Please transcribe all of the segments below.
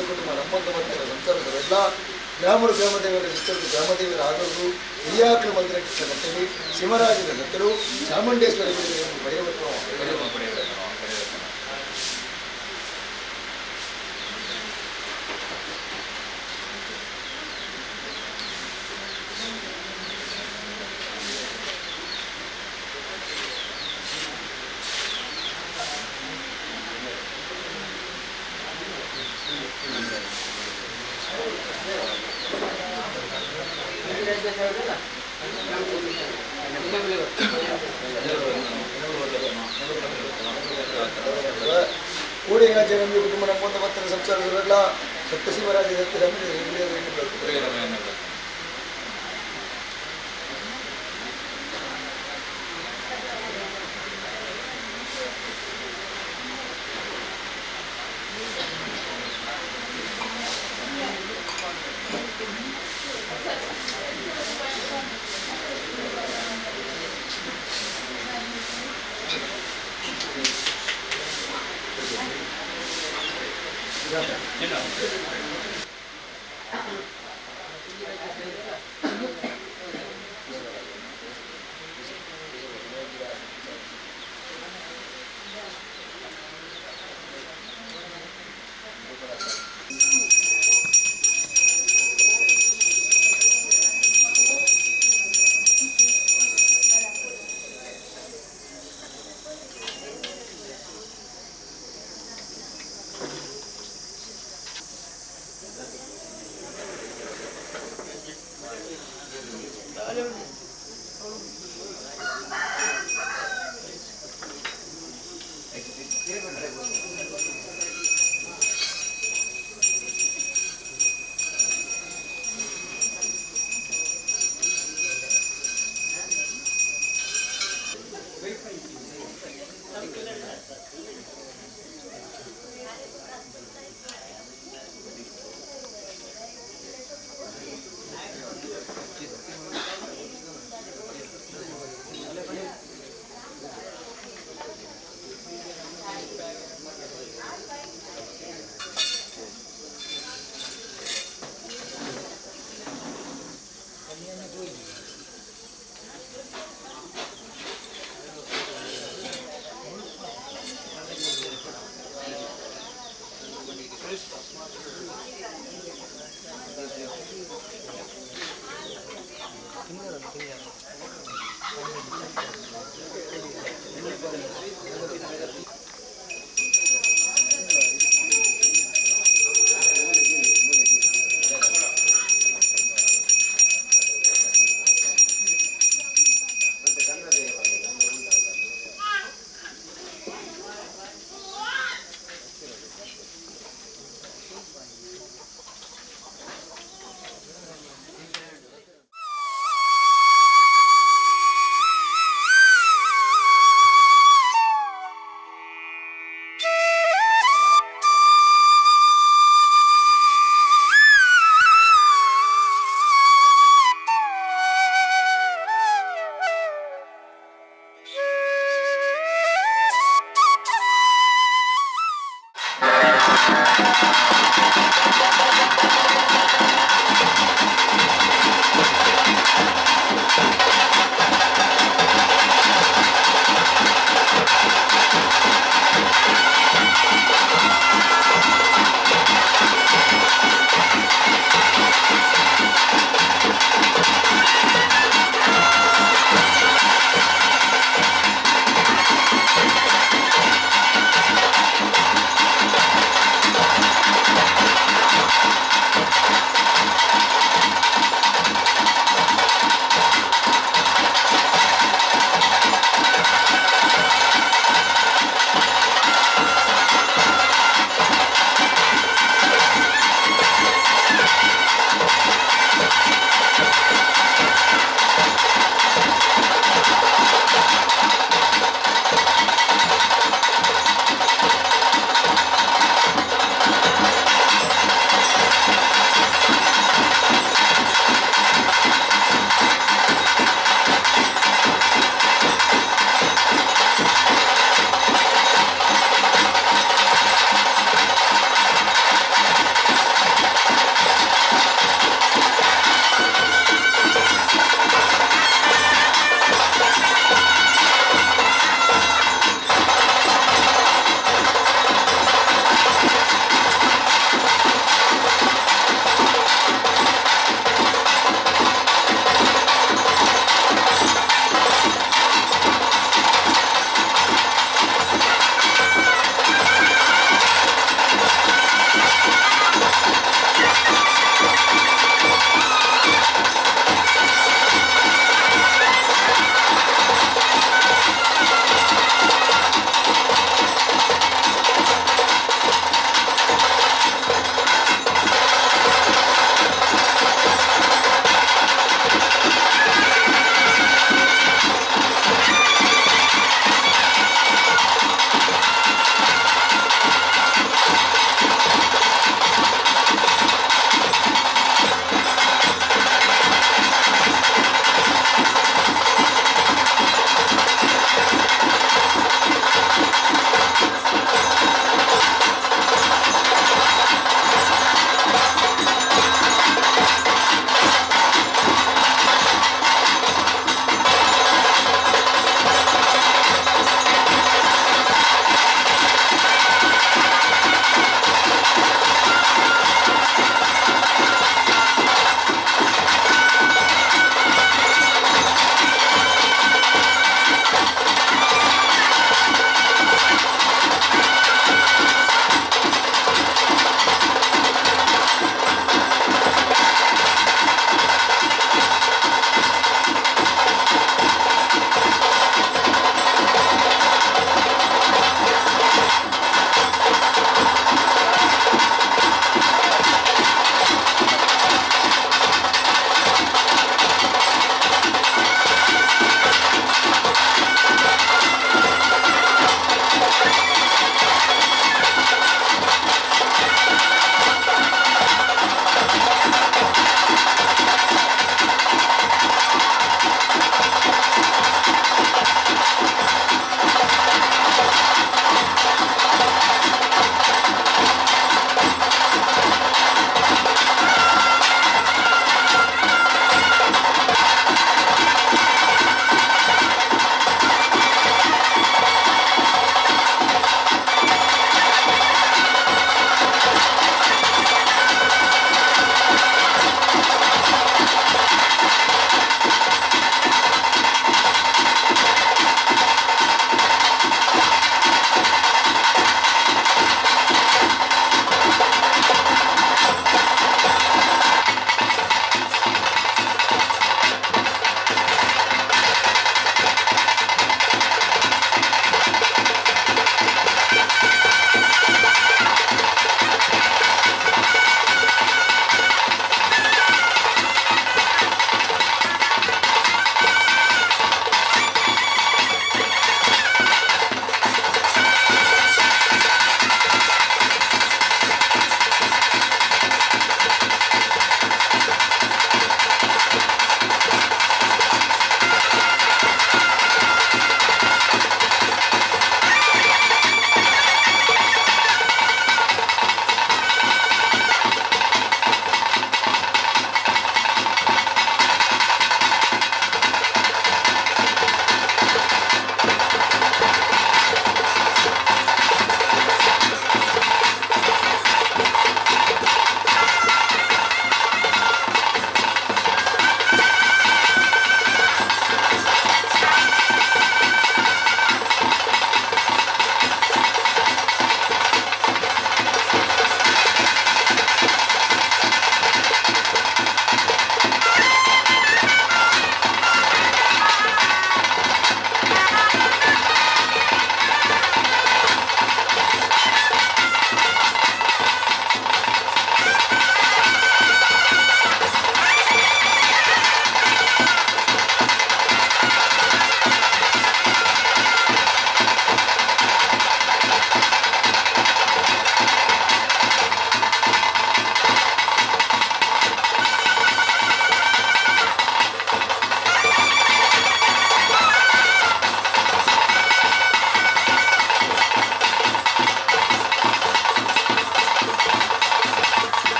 ಕುಟುಂಬ ನಮ್ಮೊಂದು ಮತ್ತು ಸಂಸಾರದ ಎಲ್ಲ ಗ್ರಾಮದೇವರ ಹೆಸರು ಗ್ರಾಮದೇವರ ಆದವರು ಹಿರಿಯಾಕಳ ಮಂದಿರ ಕಟ್ಟೆಯಲ್ಲಿ ಸಿಂಹರಾಜನ ಹೆಸರು ಚಾಮುಂಡೇಶ್ವರಿ ಪಡೆಯಬೇಕು. ಕೋಡಿರಾಜ ನಂಬಿ ಕುಟುಂಬ ನಮ್ಮೊಂದ ಮತ್ತನ ಸಂಸಾರದವರೆಲ್ಲ ಸಪ್ತಶಿವರಾಜ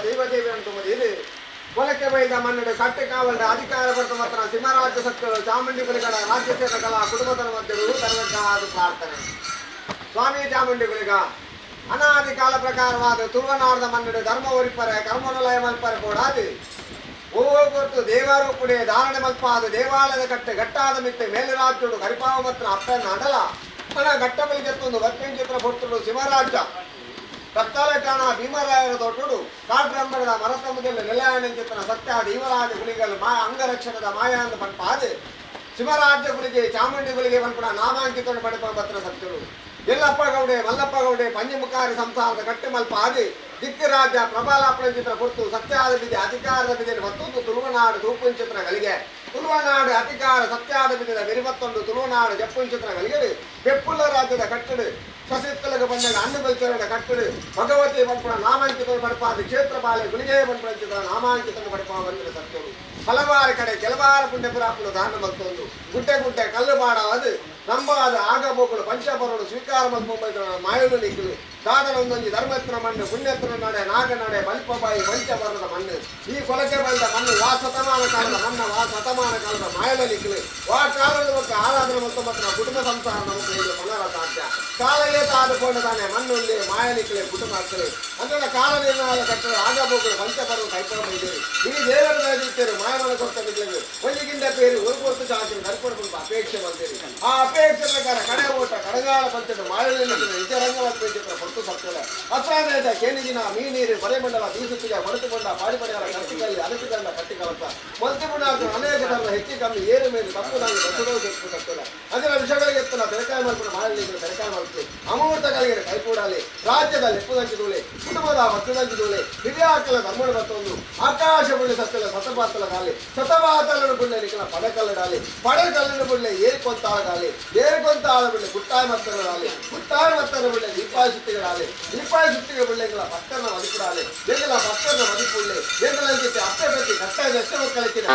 ದೈವದೇವಿ ಅಂತುವುದು ಇದು ಕೊಲಕ್ಕೆ ಬೈದ ಮನ್ನಡೆ ಕಟ್ಟೆ ಕಾವಲದ ಅಧಿಕಾರ ಬರ್ತ ಮಾತ್ರ ಸಿಂಹರಾಜ್ಯ ಸತ್ಯಗಳು ಚಾಮುಂಡಿ ಬಲಿಗಳ ರಾಜ್ಯ ಸೇವಕಲ ಕುಟುಂಬದ ಮಧ್ಯರು ತರಬೇಕಾದ ಪ್ರಾರ್ಥನೆ. ಸ್ವಾಮಿ ಚಾಮುಂಡಿ ಬಲಿಗ ಅನಾದಿ ಕಾಲ ಪ್ರಕಾರವಾದ ತುಳುವನಾಡದ ಮನ್ನಡೆ ಧರ್ಮ ಒರಿಪರೆ ಕರ್ಮನಲಯ ಮಲ್ಪರೆ ಕೂಡ ಅದು ಒಟ್ಟು ದೇವರೂಪುಡೆ ಧಾರಣೆ ಮಲ್ಪಾದ ದೇವಾಲಯದ ಕಟ್ಟೆ ಗಟ್ಟಾದ ಮಿತ್ತೆ ಮೇಲೆ ರಾಜ್ಯಡು ಕರಿಪಾವ ಮಾತ್ರ ಅಪ್ಪನ ಅಡಲ ಮನ ಘಟ್ಟ ಬಲಿಗೆತ್ತೊಂದು ವರ್ಕಿಂಗ್ ಚಿತ್ರ ಕೊಟ್ಟರು ಸಿಂಹರಾಜ್ಯ ಕತ್ತಲ ಕಾಣ ಭೀಮರಾಯರ ದೊಡ್ಡಡು ಕಾಡ್ರಂಬರದ ಮರತಂಬದಲ್ಲಿ ನೆಲೆಯಾಣ ಚಿತ್ರ ಸತ್ಯ ದೇವರಾಜ ಗುಳಿಗಳು ಅಂಗರಕ್ಷಣದ ಮಾಯಾಂದ ಪಂಪಾದೆ ಸಿಂಹರಾಜ್ಯ ಗುಳಿಗೆ ಚಾಮುಂಡಿ ಗುಳಿಗೆ ಪಂಪನ ನಾಮಾಂಕಿತ ಪಡೆಪ ಪತ್ರ ಸತ್ಯರು ಎಲ್ಲಪ್ಪ ಗೌಡೆ ಮಲ್ಲಪ್ಪ ಗೌಡೆ ಪಂಚಮುಖಾರಿ ಸಂಸಾರದ ಕಟ್ಟೆ ಮಲ್ಪ ಆದಿ ದಿಕ್ಕರಾಜ್ಯ ಪ್ರಬಲಾಪಣ ಚಿತ್ರ ಕೊಟ್ಟು ಸತ್ಯಾದ ಬಿದೆ ಅಧಿಕಾರದ ಬಿದೆ ಮತ್ತೊಂದು ತುಳುವನಾಡು ತೂಪುನ್ ಚಿತ್ರಗಳಿಗೆ ತುಳುವನಾಡು ಅಧಿಕಾರ ಸತ್ಯಾದ ಬಿದ್ದ ಬೆರಿಮತ್ತೊಂದು ತುಳುವನಾಡು ಜಪ್ಪುನ್ ಚಿತ್ರಗಳಿಗೆ ಬೆಪ್ಪುಲ್ಲ ರಾಜ್ಯದ ಕಟ್ಟಡು ಸಸಿತ್ತಲಗ ಬಂದಾಗ ಅನ್ನ ಬಲ್ಚರದ ಕಟ್ಟಡು ಭಗವತಿ ಪಂಪನ ನಾಮಾಂಕಿತ ಪಡಪಾದ ಕ್ಷೇತ್ರ ಬಾಳೆ ಗುಳಿಗೆ ಪಂಪನ ಚಿತ್ರ ನಾಮಾಂಕಿತ ಪಡಪ ಬಂದಿರ ಸತ್ಯರು ಹಲವಾರು ಕಡೆ ಕೆಲವಾರು ಪುಣ್ಯಪುರಾಪುರ ದಾನ ಮತ್ತೊಂದು ಗುಡ್ಡೆ ಗುಡ್ಡೆ ಕಲ್ಲು ಬಾಡ ಅದು ನಂಬಾದ ಆಗಬೋಗಳು ಪಂಚಪರಗಳು ಸ್ವೀಕಾರ ಮಲ್ಪೊಂಬ ಮಾಯಲು ನಿಕ್ಕಲು ದಾದನ ಒಂದೊಂದು ಧರ್ಮತ್ರ ಮಣ್ಣು ಪುಣ್ಯತ್ರ ನಡೆ ನಾಗನಡೆ ಬಲ್ಪಬಾಯಿ ಪಂಚಪರದ ಮಣ್ಣು ಈ ಕೊಲಕ್ಕೆ ಬಂದ ಮಣ್ಣು ಶತಮಾನ ಕಾಲದ ಮಣ್ಣ ಶತಮಾನ ಕಾಲದ ಮಾಯಲ ನಿಕ್ಕಲು ಕಾಲದ ಮತ್ತು ಆರಾಧನೆ ಮತ್ತು ಕುಟುಂಬ ಸಂಸಾರ ನಮಗೆ ಇದು ಪುನರ ಸಾಧ್ಯ ಕಾಲ ಏತಾದುಕೊಂಡದಾನೆ ಮಣ್ಣುಂಡಿ ಮಾಯ ನಿಕ್ಕಲೆ ಕುಟುಂಬ ಆಗ್ತದೆ ಅಂದ್ರೆ ಕಾಲ ನಿರ್ಣಯ ಕಟ್ಟಲು ಆಗಬೋಗಳು ಪಂಚಪರವು ಕೈಕೊಂಡಿದ್ದೀರಿ ಈ ದೇವರ ಇರ್ತೇವೆ ಮಾಯಮನ ಕೊಡ್ತಾ ಬಿಡ್ಲೇವೆ ಒಂದಿಗಿಂತ ಬೇರೆ ಒಂದು ಚಾಚು ಕರ್ಕೊಂಡು ಅಪೇಕ್ಷೆ ಬಂದಿರಿ ಆ ಅಪೇಕ್ಷೆ ಪ್ರಕಾರ ಕಡೆ ಓಟ ಕಡಗಾಲ ಪಂಚದ ಮಾಯಲಿನ ನಿಜರಂಗವತ್ತು ಹೊತ್ತು ಸತ್ತಲ್ಲ ಅಸಾನೇದ ಕೇನಿಗಿನ ಮೀನೀರು ಮರೆಮಂಡಲ ಬೀಸುತ್ತಿಗೆ ಹೊರತುಕೊಂಡ ಪಾಡಿಪಡೆಗಳ ಕಟ್ಟಿಕಲ್ಲಿ ಅರಸಿಕೊಂಡ ಕಟ್ಟಿಕಲಸ ಮಲ್ತಿಗುಣ ಅನೇಕ ಧರ್ಮ ಹೆಚ್ಚು ಕಮ್ಮಿ ಏರು ಮೇಲೆ ತಪ್ಪು ನಾನು ಬಸಡೋ ಕೆಟ್ಟು ಸತ್ತಲ್ಲ ಅದರ ವಿಷಯಗಳಿಗೆ ಎತ್ತನ ಬೆಳಕಾಯಿ ಮಲ್ಪನ ಮಾಡಲಿಕ್ಕೆ ಬೆಳಕಾಯಿ ಮಲ್ಪಿ ಅಮೂರ್ತಗಳಿಗೆ ಕೈಕೂಡಲಿ ರಾಜ್ಯದ ಲೆಪ್ಪದಂಚಿದೂಳೆ ಕುಟುಂಬದ ಭತ್ತದಂಚಿದೂಳೆ ಹಿರಿಯಾಕಲ ಧರ್ಮಣ ಮತ್ತೊಂದು ಆಕಾಶ ಬುಳ್ಳಿ ಸತ್ತಲ ಸತಪಾತಲ ಗಾಲಿ ಸತಪಾತಲನ್ನು ಬುಳ್ಳೆ ನಿಖಲ ಪಡಕಲ್ಲಡಾಲಿ ಪಡಕಲ್ಲನ್ನು ಬುಳ್ಳೆ ಏರ್ಕೊಂತಾಳಗಾಲಿ ಏರ್ಕೊಂತಾಳ ಬುಳ್ಳೆ ಗುಟ್ಟಾಯ ಮತ್ತರಡಾಲಿ ಗುಟ್ಟಾಯ ಮತ್ತರ ಬುಳ್ಳೆ ದೀಪಾಯ ಸುತ್ತಿಗಳಾಲಿ ದೀಪಾಯ ಸುತ್ತಿಗೆ ಬುಳ್ಳೆಗಳ ಪಕ್ಕನ ಮದಿಪುಡಾಲಿ ಎಂಗಳ ಪಕ್ಕನ ಮದಿಪುಳ್ಳೆ ಎಂಗಳ ಅತ್ತೆ ಬೆಟ್ಟಿ ಕಟ್ಟಾಯ ಎಷ್ಟು ಮಕ್ಕಳಿಕ್ಕಿದೆ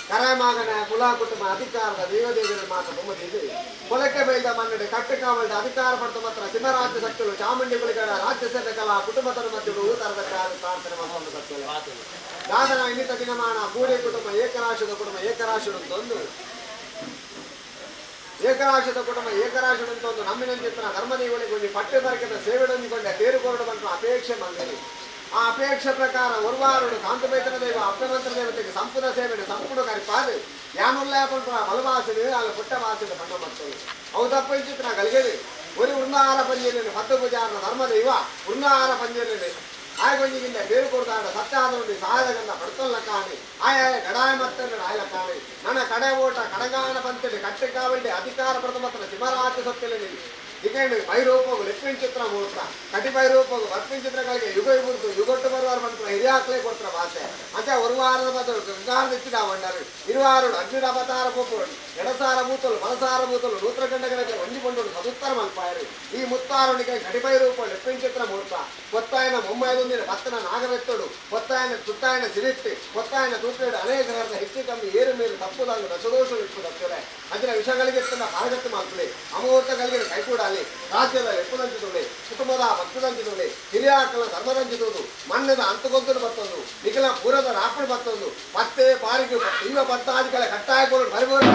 ಕರೆಮಾಗನ ಕುಲ ಕುಟುಂಬ ಅಧಿಕಾರದ ದೇವದೇವರ ಮಾತು ತುಂಬದಿದ್ದು ಕೊಲಕ್ಕೆ ಬೈದ ಮನ್ನಡೆ ಕಟ್ಟಕಾವಲದ ಅಧಿಕಾರ ಪಡೆದ ಮಾತ್ರ ಸಿಂಹರಾಜ್ಯ ಶಕ್ತಿಗಳು ಚಾಮುಂಡಿ ಬಲಿಗಡ ರಾಜ್ಯ ಸೇವಕಲ ಕುಟುಂಬದ ಮಧ್ಯೆ ತರಬೇಕಾದ ಪ್ರಾರ್ಥನೆ ಮಾಡುವ ಸತ್ಯಗಳು ದಾದನ ಇನ್ನಿತ ದಿನಮಾನ ಕೂಡಿ ಕುಟುಂಬ ಏಕರಾಶದ ಕುಟುಂಬ ಏಕರಾಶದಂತೊಂದು ನಮ್ಮಿನಂಚಿತ್ರ ಧರ್ಮದೇವಳಿಗೊಂಡು ಪಟ್ಟೆ ಬರಕದ ಸೇವೆಡೊಂದಿಕೊಂಡೆ ತೇರುಕೊರಡು ಬಂತು ಅಪೇಕ್ಷೆ ಬಂದಿರಿ ಆ ಅಪೇಕ್ಷೆ ಪ್ರಕಾರ ಒರ್ವಾರುಡು ಕಾಂತಬೇತನ ದೇವ ಅಪ್ರಮಂತ್ರ ದೇವತೆಗೆ ಸಂಪೂರ್ಣ ಸೇವೆಯನ್ನು ಸಂಪೂರ್ಣ ಕರಿಪಾದು ಯಾನುಲ್ಲಾಪಂಟ ಬಲವಾಸಿದೆ ಅಲ್ಲಿ ಪುಟ್ಟ ವಾಸಿದ ಬಣ್ಣ ಮಾಡ್ತದೆ ಅವು ತಪ್ಪಿಂಚಿತ್ರ ಗಲಿಗೆದು ഒരു ഉർണാര പഞ്ചേരിയുടെ 10 പൂജാരണ ധർമ്മദൈവ ഉർണാര പഞ്ചേരിയുടെ ആയകൊഞ്ഞിന്റെ പേര് കൊടുത്താണ്ട് സത്യാദനുണ്ട് സഹായകണ്ട പടുത്തല്ല കാണി ആയ കടായ മത്തന്റെ ആയല കാണി ನನ್ನ ಕಡೆ ಓಟ ಕಡಗಾನ ಪಂಚಡಿ ಕಟ್ಟೆಕಾವಲ್ಡಿ ಅಧಿಕಾರ ಪ್ರಥಮತ್ರ ಸಿಂಹರಾಜ್ಯ ಸತ್ಯದಲ್ಲಿ ಇಕಂಡು ಬೈರೂಪಗು ಲೆಪ್ಪಿನ ಚಿತ್ರ ಮೂರ್ತ ಕಟಿ ಬೈರೂಪಗು ಬರ್ಪಿನ ಚಿತ್ರಗಳಿಗೆ ಯುಗ ಇಬ್ಬರು ಯುಗೊಟ್ಟು ಬರುವಾರ ಮಂತ್ರ ಹಿರಿಯಾಕ್ಲೇ ಕೊಡ್ತಾರ ಭಾಷೆ ಮತ್ತೆ ஒரு வாರದ ಬದಲು ಗಂಗಾರದ ಇಚ್ಚಿಡ ಬಂಡರು ಇರುವಾರುಡು ಅಗ್ನಿರ ಅವತಾರ ಪೋಪುರು ಎಡಸಾರ ಮೂತಲು ಮನಸಾರ ಮೂತಲು ನೂತ್ರಗಂಡಗಳಿಗೆ ಹೊಂದಿಕೊಂಡು ಸದುತ್ತರ ಮಲ್ಪಾಯರು ಈ ಮುತ್ತಾರುಣಿಗೆ ಕಡಿಬೈ ರೂಪ ಲೆಪ್ಪಿನ ಚಿತ್ರ ಮೂರ್ತ ಕೊತ್ತಾಯನ ಮೊಮ್ಮೈದೊಂದಿನ ಭತ್ತನ ನಾಗವೆತ್ತಡು ಕೊತ್ತಾಯನ ತುತ್ತಾಯನ ಸಿರಿಟ್ಟಿ ಕೊತ್ತಾಯನ ತೂತೇಡು ಅನೇಕ ಹೆಚ್ಚು ಕಮ್ಮಿ ಏರು ಮೀರು ತಪ್ಪುದಾಗಿ ರಸದೋಷ ಇಟ್ಟುತ್ತದೆ ಅಂಚಿನ ವಿಷಯಗಳಿಗೆ ಪಾರಗತ್ಯ ಮಾಡ್ತದೆ ಅಮೂರ್ತಗಳಿಗೆ ಕೈಕೂಡಲಿ ರಾಜ್ಯದ ಎಪ್ಪುದಂಚಿದುಳ್ಳಿ ಕುಟುಂಬದ ಭಕ್ತದಂಚಿದುಳ್ಳಿ ಹಿರಿಯಾಕಲ ಧರ್ಮದಂಚಿದುವುದು ಮಣ್ಣದ ಅಂತಗೊಂದು ಬರ್ತದ್ದು ನಿಖಿಲ ಪೂರದ ರಾಪಣೆ ಬರ್ತದ್ದು ಮತ್ತೆ ಬಾರಿಗೆ ಇವ ಭಕ್ತಾದಿಗಳ ಕಟ್ಟಾಯಗಳು ಬರಬಹುದು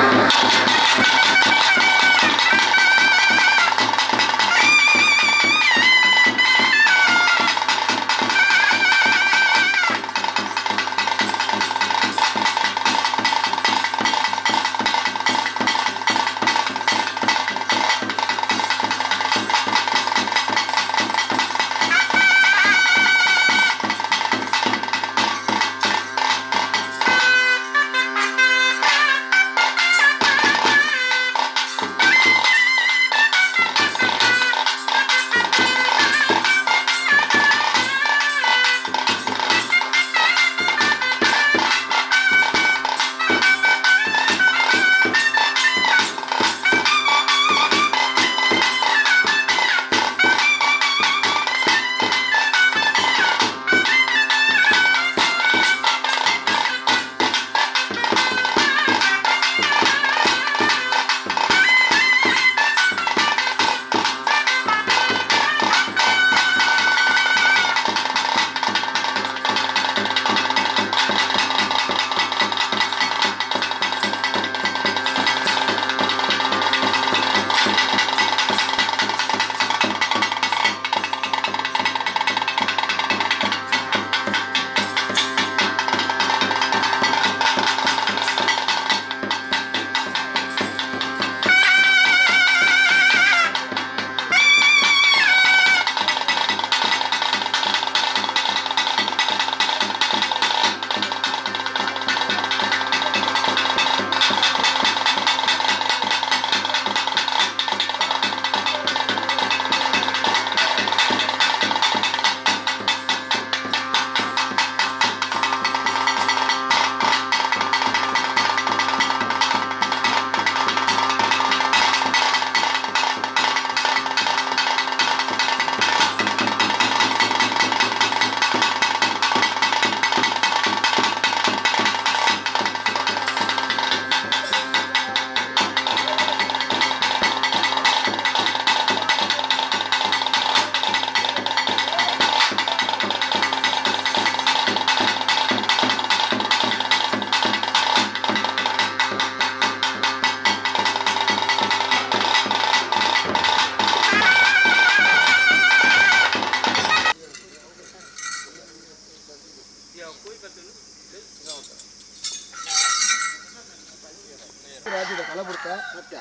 ರಾಜ್ಯದ ಫಲಪುರ್ತ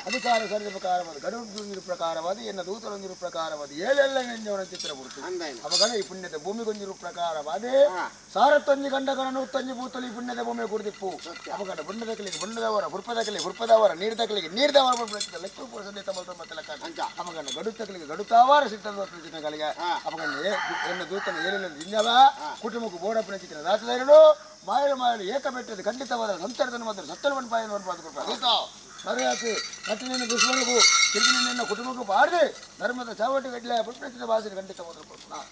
ಅಧಿಕಾರ ಸರಿದ ಪ್ರಕಾರವಾದ ಗಡುಂದಿರು ಪ್ರಕಾರವಾದ ಎನ್ನ ದೂತರೊಂದಿರು ಪ್ರಕಾರವಾದ ಏಳೆಲ್ಲ ನೆಂಜವನ ಚಿತ್ರ ಬಿಡ್ತು ಅವಗಣ ಈ ಪುಣ್ಯದ ಭೂಮಿಗೊಂದಿರು ಪ್ರಕಾರವಾದೇ ಸಾರತ್ತೊಂಜಿ ಗಂಡಗಣ ನೂತ್ತಂಜಿ ಭೂತಲಿ ಪುಣ್ಯದ ಭೂಮಿ ಕುಡಿದಿಪ್ಪು ಅವಗಣ ಬಣ್ಣದ ಕಲಿಗೆ ಬಣ್ಣದವರ ಹುರ್ಪದವರ ನೀರ್ದ ಕಲಿಗೆ ನೀರ್ದವರ ಲೆಕ್ಕ ಪುರುಷದೇ ತಮ್ಮ ಮತ್ತೆ ಅವಗಣ ಗಡುತ್ತಕಲಿಗೆ ಗಡುತ್ತಾವಾರ ಸಿದ್ಧಗಳಿಗೆ ಅವಗಣ ಎನ್ನ ದೂತನ ಏಳೆಲ್ಲ ಜಿಂಜವ ಕುಟುಂಬಕ್ಕೂ ಬೋಡಪ್ಪನ ಚಿತ್ರ ರಾಜಧೈರ್ಯರು ಮಾಯಲು ಏಕ ಬೆಟ್ಟದ ಖಂಡಿತವಾದ ಸಂತರ್ಧನ ಮತ್ತು ಸತ್ತಲು ಪಾಯ ನೋಡ್ಬಾರ್ದು ಮರೆಯಾಕಿ ಕಟ್ಟಿನ ದುಶ್ಮನಿಗೂ ತಿರುಗಿ ನಿನ್ನ ಕುಟುಂಬಕ್ಕೂ ಬಾರದೆ ಧರ್ಮದ ಚಾವಟಿ ಗಡ್ಲೆ ಪುಟ್ಟ ಭಾಷೆ ಖಂಡಿತ ಮೊದಲು ಕೊಡ್ತಾನ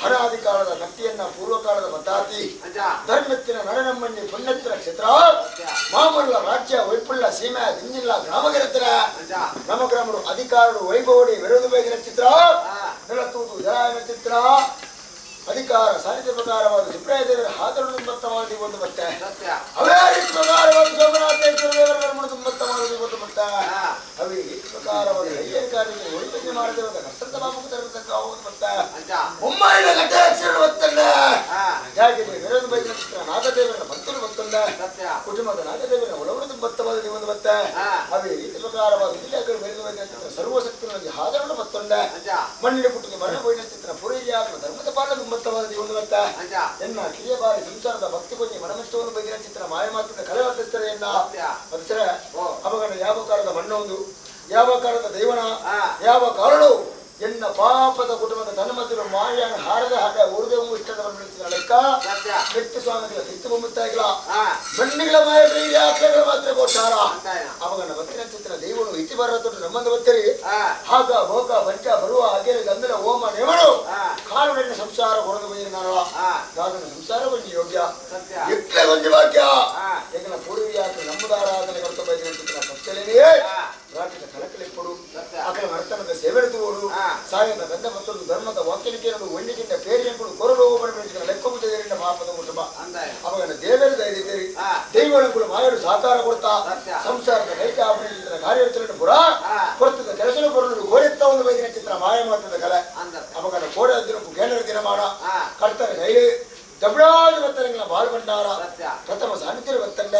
ಹರಾದಿ ಕಾಲದ ನಟ್ಟಿಯನ್ನ ಪೂರ್ವಕಾಲದ ಮತಾತಿ ಧರ್ಮತ್ತಿನ ನರನಮ್ಮಣ್ಣಿ ಪುಣ್ಯತ್ತಿನ ಕ್ಷೇತ್ರ ಮಾಮಲ್ಲ ರಾಜ್ಯ ವೈಪುಳ್ಳ ಸೀಮೆ ದಿಂಜಿಲ್ಲ ಗ್ರಾಮಗಿರತ್ತಿನ ಗ್ರಾಮಗ್ರಾಮರು ಅಧಿಕಾರರು ವೈಭವಡಿ ವಿರೋಧ ಬೇಗಿನ ಚಿತ್ರ ನೆಲತೂತು ಜಲಾಯನ ಚಿತ್ರ ಅಧಿಕಾರ ಸಾಹಿತ್ಯ ಪ್ರಕಾರವಾದ ಸುಬ್ರಾಯ ದೇವರ ಹಾತರನ್ನು ಬತ್ತವಾದಿ ಒಂದು ಮತ್ತೆ ಅವೇ ರೀತಿ ಪ್ರಕಾರವಾದ ಸೋಮನಾಥೇಶ್ವರ ದೇವರ ತುಂಬತ್ತವಾದಿ ಒಂದು ಮತ್ತೆ ಅವೇ ರೀತಿ ಪ್ರಕಾರವಾದ ಅಯ್ಯಕಾರಿಗೆ ಒಳಿತಕ್ಕೆ ಮಾಡದೇವಾದ ಕರ್ತಂತ ಬಾಬು ತರತಕ್ಕ ಒಂದು ಮತ್ತೆ ಮುಂಬೈನ ಘಟೇಶ್ವರ ಒತ್ತಂಡ ಯಾಕೆ ವಿರೋಧ ಬೈದಿನ ಚಿತ್ರ ನಾಗದೇವರ ಭಕ್ತರು ಒತ್ತಂಡ ಕುಟುಂಬದ ನಾಗದೇವರ ಒಳವೃತ ಬತ್ತವಾದಿ ಒಂದು ಮತ್ತೆ ಅವೇ ರೀತಿ ಪ್ರಕಾರವಾದ ಇಲಾಖೆಗಳು ವಿರೋಧ ಬೈದಿನ ಚಿತ್ರ ಸರ್ವಶಕ್ತಿಗಳಲ್ಲಿ ಹಾದರನ್ನು ಬತ್ತೊಂಡ ಮಣ್ಣಿನ ಪುಟ್ಟಿಗೆ ಮರಣ ಬೈದಿನ ಚಿತ್ರ ಪುರಿಯಾತ್ಮ ಧರ್ಮದ ಪಾಲದ ಎನ್ನ ಕಿರಿಯ ಬಾರಿ ಸಂಸಾರದ ಭಕ್ತಿ ಕೊಂಡಿ ಮನಮಷ್ಟವನ್ನು ಬಗೆಯ ಚಿತ್ರ ಮಾಯ ಮಾತ್ರ ಕಲೆ ವರ್ತಿಸ್ತಾರೆಯನ್ನ ಅದರ ಅವಗಣ ಯಾವ ಕಾಲದ ಮಣ್ಣೊಂದು ಯಾವ ಕಾಲದ ದೈವನ ಯಾವ ಕಾರಣವು ಎನ್ನ ಪಾಪದ ಕುಟುಂಬದ ತನ್ನ ಮಧ್ಯೆ ಮಾಯನ ಹಾರದ ಹಾಗೆ ಉರುದೇವು ಇಷ್ಟದ ಲೆಕ್ಕ ವ್ಯಕ್ತಿ ಸ್ವಾಮಿಗಳ ತಿತ್ತು ಬೊಮ್ಮತ್ತಾಗಿಲ್ಲ ಮಣ್ಣಿಗಳ ಮಾಯ ಆತ್ಮಗಳ ಮಾತ್ರ ಕೊಟ್ಟಾರ ಅವಗಣ ಭಕ್ತಿನ ಚಿತ್ರ ದೈವನು ಇತಿ ಬರತೊಟ್ಟು ನಮ್ಮಂದು ಬತ್ತರಿ ಹಾಗ ಭೋಗ ಬಂಚ ಬರುವ ಹಾಗೆ ಗಂಧನ ಹೋಮ ನೇಮಳು ಕಾಲುಗಳಿನ ಸಂಸಾರ ಹೊರದು ಬೈದಿನಾರಲ್ಲ ಗಾದನ ಸಂಸಾರ ಬಂಡಿ ಯೋಗ್ಯ ಎಕ್ಕಲೆ ಬಂದಿ ವಾಕ್ಯ ಏಕನ ಪೂರ್ವಿಯಾತ ನಮ್ಮದಾರಾಧನೆ ಕರ್ತ ಬೈದಿನ ಚಿತ್ರ ಸತ್ಯಲೇನೆಯೇ ರಾಜ್ಯದ ಕಲಕಲಿಪ್ಪಡು ಅಕಲ ನರ್ತನದ ಸೇವೆಡುವುದು ಸಾಯದ ಗಂಧ ಮತ್ತು ಧರ್ಮದ ವಾಕ್ಯಲಿಕೆಯನ್ನು ಒಳ್ಳಿಗಿಂತ ಪೇರಿಯಂಗಳು ಕೊರಡು ಹೋಗಬಡಿಸಿದ ಲೆಕ್ಕಮುಟ್ಟದಿಂದ ಪಾಪದ ಕುಟುಂಬ ಅವನ ದೇವರ ಧೈರ್ಯತೆ ದೈವಗಳು ಮಾಯರು ಸಹಕಾರ ಕೊಡ್ತಾ ಸಂಸಾರದ ನೈತ ಆಪರೇಷನ್ ಕಾರ್ಯೋಚರಣೆ ಪುರ ಕೊಡ್ತದ ಕೆಲಸ ಕೊರಲು ಗೋಡೆತ್ತ ಒಂದು ಬೈದಿನ ಚಿತ್ರ ಮಾಯ ಮಾತದ ಕಲೆ ಅವನ ಕೋಡ ದಿನಕ್ಕೂ ಕೇಂದ್ರ ದಿನ ಮಾಡ ಕರ್ತನ ಕೈಲಿ ಜಬಡಾದ ಬತ್ತರಂಗಳ ಬಾಳ್ ಭಂಡಾರ ಪ್ರಥಮ ಸಾನಿಧ್ಯ ಬತ್ತಂಡ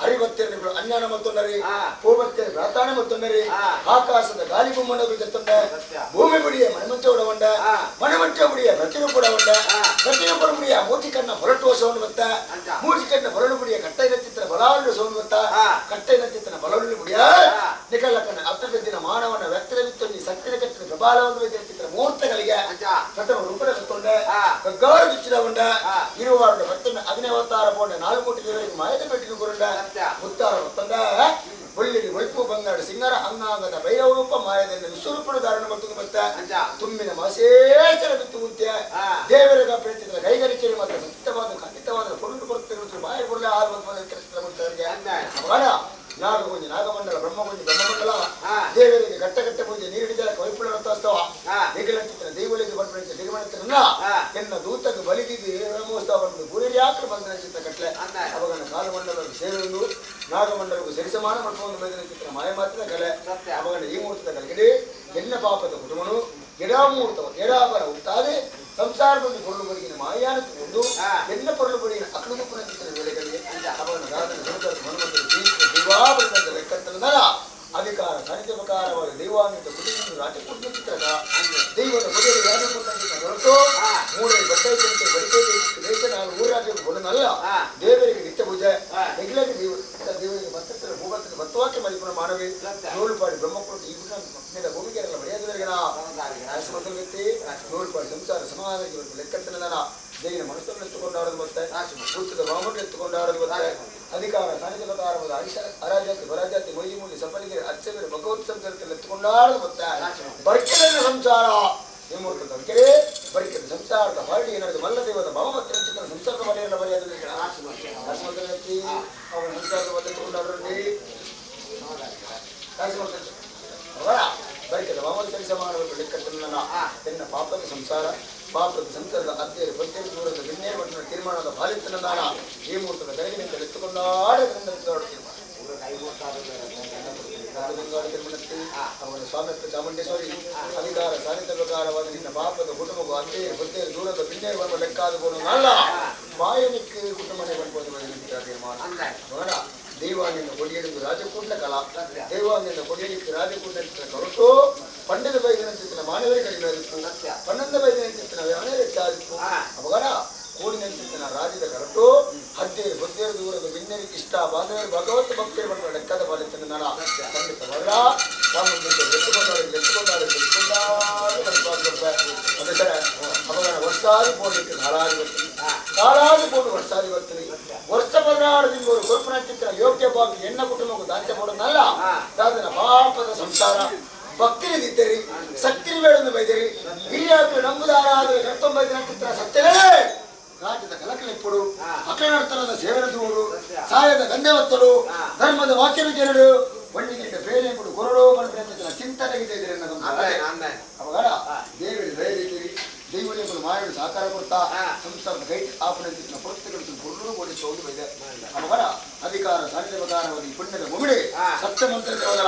ಹರಿಭಕ್ತಿಯರು ಅಜ್ಞಾನ ಮತ್ತೊಂದರಿ ಪೂರ್ವತ್ಯರು ಪ್ರಾರ್ಥನೆ ಮತ್ತೊಂದರಿ ಆಕಾಶದ ಗಾಳಿ ಬೊಮ್ಮನಗಳು ಜತ್ತೊಂಡ ಭೂಮಿ ಬುಡಿಯ ಮಣಮಂಚ ಬುಡಿಯ ಪ್ರತಿರೂಪ ಉಡ ಪ್ರತಿರೂಪರ ಬುಡಿಯ ಮೂಟಿಕನ್ನ ಹೊರಟುವ ಸೌಂಡ್ ಬತ್ತ ಮೂಟಿಕನ್ನ ಹೊರಡು ಬುಡಿಯ ಕಟ್ಟೈನ ಚಿತ್ರ ಬಲಾವಳಿ ಸೌಂಡ್ ಬತ್ತ ಕಟ್ಟೈನ ಚಿತ್ರ ಬಲವಳಿ ಬುಡಿಯ ನಿಕಲಕ್ಕನ ಅರ್ಥವಿದ್ದಿನ ಮಾನವನ ವ್ಯಕ್ತಿಯ ವಿತ್ತೊಂದಿ ಸಕ್ರಿಯ ಕಟ್ಟಿನ ಪ್ರಬಾಲವನ್ನು ಚಿತ್ರ ಮುಹೂರ್ತಗಳಿಗೆ ಪ್ರಥಮ ರೂಪದ ಸತ್ತೊಂಡ ಗಗ್ಗಾರ ಬಿಚ್ಚಿದ ಉಂಡ ಇರುವಾರುಡ ಭಕ್ತನ ಅಗ್ನಿವತಾರ ಪೋಂಡ 4 ಕೋಟಿ ದೇವರಿಗೆ ಮಾಯದ ಬೆಟ್ಟಿನ ಗುರುಂಡ ಮುತ್ತಾರ ಮತ್ತೊಂದ ಒಳ್ಳಿಗೆ ಒಳ್ಪು ಬಂಗಾಡ ಸಿಂಗರ ಅಂಗಾಂಗದ ಭೈರವ ರೂಪ ಮಾಯದಿಂದ ವಿಶ್ವರೂಪದ ಧಾರಣ ಮತ್ತೊಂದು ಮತ್ತೆ ತುಂಬಿನ ಮಾಸೇಶ್ವರ ಬಿತ್ತು ಮುಂತೆ ದೇವರ ಪ್ರೀತಿಗಳ ಕೈಗಾರಿಕೆಯಲ್ಲಿ ಮಾತ್ರ ಸತ್ಯವಾದ ಖಂಡಿತವಾದ ಕೊಂಡು ಬರುತ್ತದೆ ಮಾಯ ಬರಲೇ 6 ಮಂದಿಗೆ ನಾಗಗುಂಜಿ ನಾಗಮಂಡಲ ಬ್ರಹ್ಮಗುಂಜಿ ಬ್ರಹ್ಮಮಂಡಲ ದೇವರಿಗೆ ಘಟ್ಟ ಘಟ್ಟ ಪೂಜೆ ನೀರಿಡಿದ ವೈಪುಳ ರಥೋತ್ಸವ ನಿಗಲ ಚಿತ್ರ ದೇವರಿಗೆ ಬಂದ ನಿರ್ಮಾಣ ಚಿತ್ರಪುತ್ರನ ಎನ್ನ ದೂತಕ್ಕೆ ಬಲಿದಿದ್ದು ಬ್ರಹ್ಮೋತ್ಸವ ಪೂರಿಯಾಕ್ರ ಬಂಧನ ಚಿತ್ರ ಕಟ್ಲೆ ಅವಗನ ಕಾಲಮಂಡಲಕ್ಕೆ ಸೇರುವುದು ನಾಗಮಂಡಲಕ್ಕೂ ಸರಿಸಮಾನ ಮಾಡ್ಕೊಂಡು ಬಂದಿನ ಚಿತ್ರ ಮಾಯ ಮಾತ್ರ ಕಲೆ ಅವಗನ ಈ ಮುಹೂರ್ತದ ಕಲೆಗಡೆ ಎನ್ನ ಪಾಪದ ಕುಟುಂಬನು ಎಡಾಮೂರ್ತವ ಎಡಾಪರ ಉಂಟಾದೆ ಸಂಸಾರದಲ್ಲಿ பொருள் ಬರಿಗಿನ ಮಾಯಾನಕ್ಕೆ ಒಂದು ಎನ್ನ பொருள் ಬರಿಗಿನ ಅಕ್ಲುಗುಪ್ಪನ ಚಿತ್ರ ವೇಳೆಗಳಿಗೆ ಅವನ ಗಾದನ ಸಂಸಾರ ಮನುಮಂತರು ದೈವಾಭರಣದ ಲೆಕ್ಕತ್ತಲದಲ್ಲ ಅಧಿಕಾರ ಸಾಹಿತ್ಯಕಾರವಾದ ದೈವಾನ್ವಿತ ಕುಟುಂಬ ರಾಜಕುಟುಂಬ ಚಿತ್ರಕ ದೈವದ ಕೊಡುಗೆ ರಾಜಕುಟುಂಬ ಹೊರತು ಮೂಳೆ ಬಟ್ಟೆ ಬಡಿಕೆ ದೇಶ ನಾನು ಊರಾಜ್ಯಕ್ಕೆ ಕೊಡನಲ್ಲ ದೇವರಿಗೆ ನಿತ್ಯ ಪೂಜೆ ಹೆಗ್ಲಕ್ಕೆ ದೇವರಿಗೆ ಭಕ್ತರ ಭೂಭಕ್ತರ ಭಕ್ತವಾಕ್ಯ ಮರಿಪುಣ ಮಾಡವಿ ನೋಡುಪಾಡಿ ಬ್ರಹ್ಮಪುರಕ್ಕೆ ಈ ಪುಣ್ಯದ ಭೂಮಿಕೆರೆಲ್ಲ ಬರೆಯದಿರಲಿನ ರಾಜಮಂತ್ರ ವ್ಯಕ್ತಿ ನೋಡುಪಾಡಿ ಸಂಸಾರ ಸಮಾಜ ಲೆಕ್ಕತ್ತನ ದೇವಿನ ಮನಸ್ಸನ್ನು ಎತ್ತುಕೊಂಡಾಡೋದು ಮತ್ತೆ ಹುತ್ತದ ಬಾಮನ್ನು ಎತ್ತುಕೊಂಡಾಡೋದು ಮತ್ತೆ ಅಧಿಕಾರ ಸಾನಿಧ್ಯಕಾರವಾದ ಅರಾಜಾತಿ ಬರಾಜಾತಿ ಮೈಮೂಲಿ ಸಫಲಿಗೆ ಅಚ್ಚಬೇರೆ ಭಗವತ್ ಸಂಸಾರದಲ್ಲಿ ಎತ್ತುಕೊಂಡಾಡೋದು ಮತ್ತೆ ಬರ್ಕೆರನ್ನ ಸಂಸಾರ ನಿಮ್ಮೂರ್ತದ ಬರ್ಕೆರೆ ಬರ್ಕೆದ ಸಂಸಾರದ ಹೊರಡಿ ಏನಾದ್ರು ಮಲ್ಲದೇವದ ಭಾವಮತ್ರ ಸಂಸಾರದ ಮನೆಯನ್ನು ಬರೆಯೋದು ರಾಜಮಂತ್ರ ವ್ಯಕ್ತಿ ಅವನ ಸಂಸಾರದ ಮತ್ತೆ ಎತ್ತುಕೊಂಡಾಡ್ರಲ್ಲಿ ರಾಜಮಂತ್ರ ಬರಿಕೆದ ಭಾವನ ಕೆಲಸ ಮಾಡುವ ಲೆಕ್ಕತ್ತನ್ನ ಎನ್ನ ಪಾಪದ ಸಂಸಾರ ಪಾಪದ ಸಂಸಾರದ ಅಧ್ಯಯ ಪ್ರತ್ಯೇಕ ದೂರದ ಭಿನ್ನೇ ಮಟ್ಟದ ತೀರ್ಮಾನದ ಬಾಲಿತನ ಈ ಮುಹೂರ್ತದ ಬೆಳಗಿನಿಂದ ಎತ್ತುಕೊಂಡಾಡೋದ್ರಿಂದ ಅವನ ಸ್ವಾಮಿತ್ವ ಚಾಮುಂಡೇಶ್ವರಿ ಅಧಿಕಾರ ಸಾನ್ನಿಧ್ಯ ಪ್ರಕಾರವಾದ ನಿನ್ನ ಪಾಪದ ಕುಟುಂಬವು ಅಧ್ಯಯ ಪ್ರತ್ಯೇಕ ದೂರದ ಭಿನ್ನೇ ಬರುವ ಲೆಕ್ಕಾದಲ್ಲ ಮಾಯನಿಕ್ಕೆ ಕುಟುಂಬನೇ ಬಂದ್ಬೋದು ತೀರ್ಮಾನ ದೈವಾನ್ಯನ ಕೊಡಿಯಲಿದ್ದು ರಾಜಕೂಟ ಕಲಾ ದೈವಾನ್ಯನ ಕೊಡಿಯಲಿಕ್ಕೆ ರಾಜಕೂಟ ಹೊರಟು ಪಂಡದ ಬೈದಿನ ಚಿತ್ರ ಮಾನವರೇ ಕಡಿಮೆ ಆಗಿತ್ತು ಪನ್ನೊಂದು ಬೈದಿನ ಚಿತ್ರ ಅವನೇ ಹೆಚ್ಚಾಗಿತ್ತು ಅವಾಗ ಕೂಡಿನ ಚಿತ್ರ ರಾಜ್ಯದ ಹೊರಟು ಹದ್ದೇರು ಬದ್ದೇರು ದೂರದ ಭಿನ್ನರಿಗೆ ಇಷ್ಟ ಬಾಂಧವರು ಭಗವತ್ ಭಕ್ತಿಯ ಬಂದ ಲೆಕ್ಕದ ಬಾಲಿತನ ನಾನ ಖಂಡಿತ ಬರಲ ಅವನ ವರ್ಷಾದಿ ಪೋಲಿಕ್ಕೆ ಕಾಲಾದಿ ಪೋಟು ವರ್ಷಾದಿ ಬರ್ತೀನಿ ವರ್ಷ 16 ದಿನಗಳು ಕಲ್ಪನಾ ಚಿತ್ರ ಯೋಗ್ಯ ಭಾಗಿ ಎನ್ನ ಕುಟುಂಬಕ್ಕೂ ದಾಂಚ ಮಾಡೋದಲ್ಲ ಅದನ್ನ ಪಾಪದ ಸಂಸಾರ ಭಕ್ತಿರಿದ್ದೀರಿ ಸಕ್ರಿ ಬೇಡನ್ನು ಬೈದಿರಿ ಹಿರಿಯಾಕ ನಂಬುದಾರಾದ 19 ದಿನ ಚಿತ್ರ ಸತ್ಯವೇ ರಾಜ್ಯದ ಕಲಕಲಿಪ್ಪುಡು ಅಕನರ್ತನದ ಸೇವನ ದೂರು ಸಾಯದ ಗಂಧೆವತ್ತಲು ಧರ್ಮದ ವಾಕ್ಯ ವಿಚಾರಡು ಬಣ್ಣಿಗಿಂತ ಬೇರೆ ಎಂಬುದು ಕೊರಡು ಬಂದ ಚಿಂತನೆಗಿದೆ ಅವಾಗ ದೇವರ ದಯದಿದ್ದೀರಿ ದೈವಲಿ ಎಂಬುದು ಮಾಯಗಳು ಸಹಕಾರ ಕೊಡ್ತಾ ಸಂಸಾರದ ಕೈ ಆಪಣಿಸಿದ ಪುಸ್ತಕಗಳು ಕೊರಡು ಓಡಿಸುವುದು ಇದೆ ಅವಾಗ ಅಧಿಕಾರ ಸಾನ್ನಿಧ್ಯ ಪ್ರಕಾರವಾಗಿ ಪುಣ್ಯದ ಮುಗಿಡಿ ಸತ್ಯ ಮಂತ್ರದ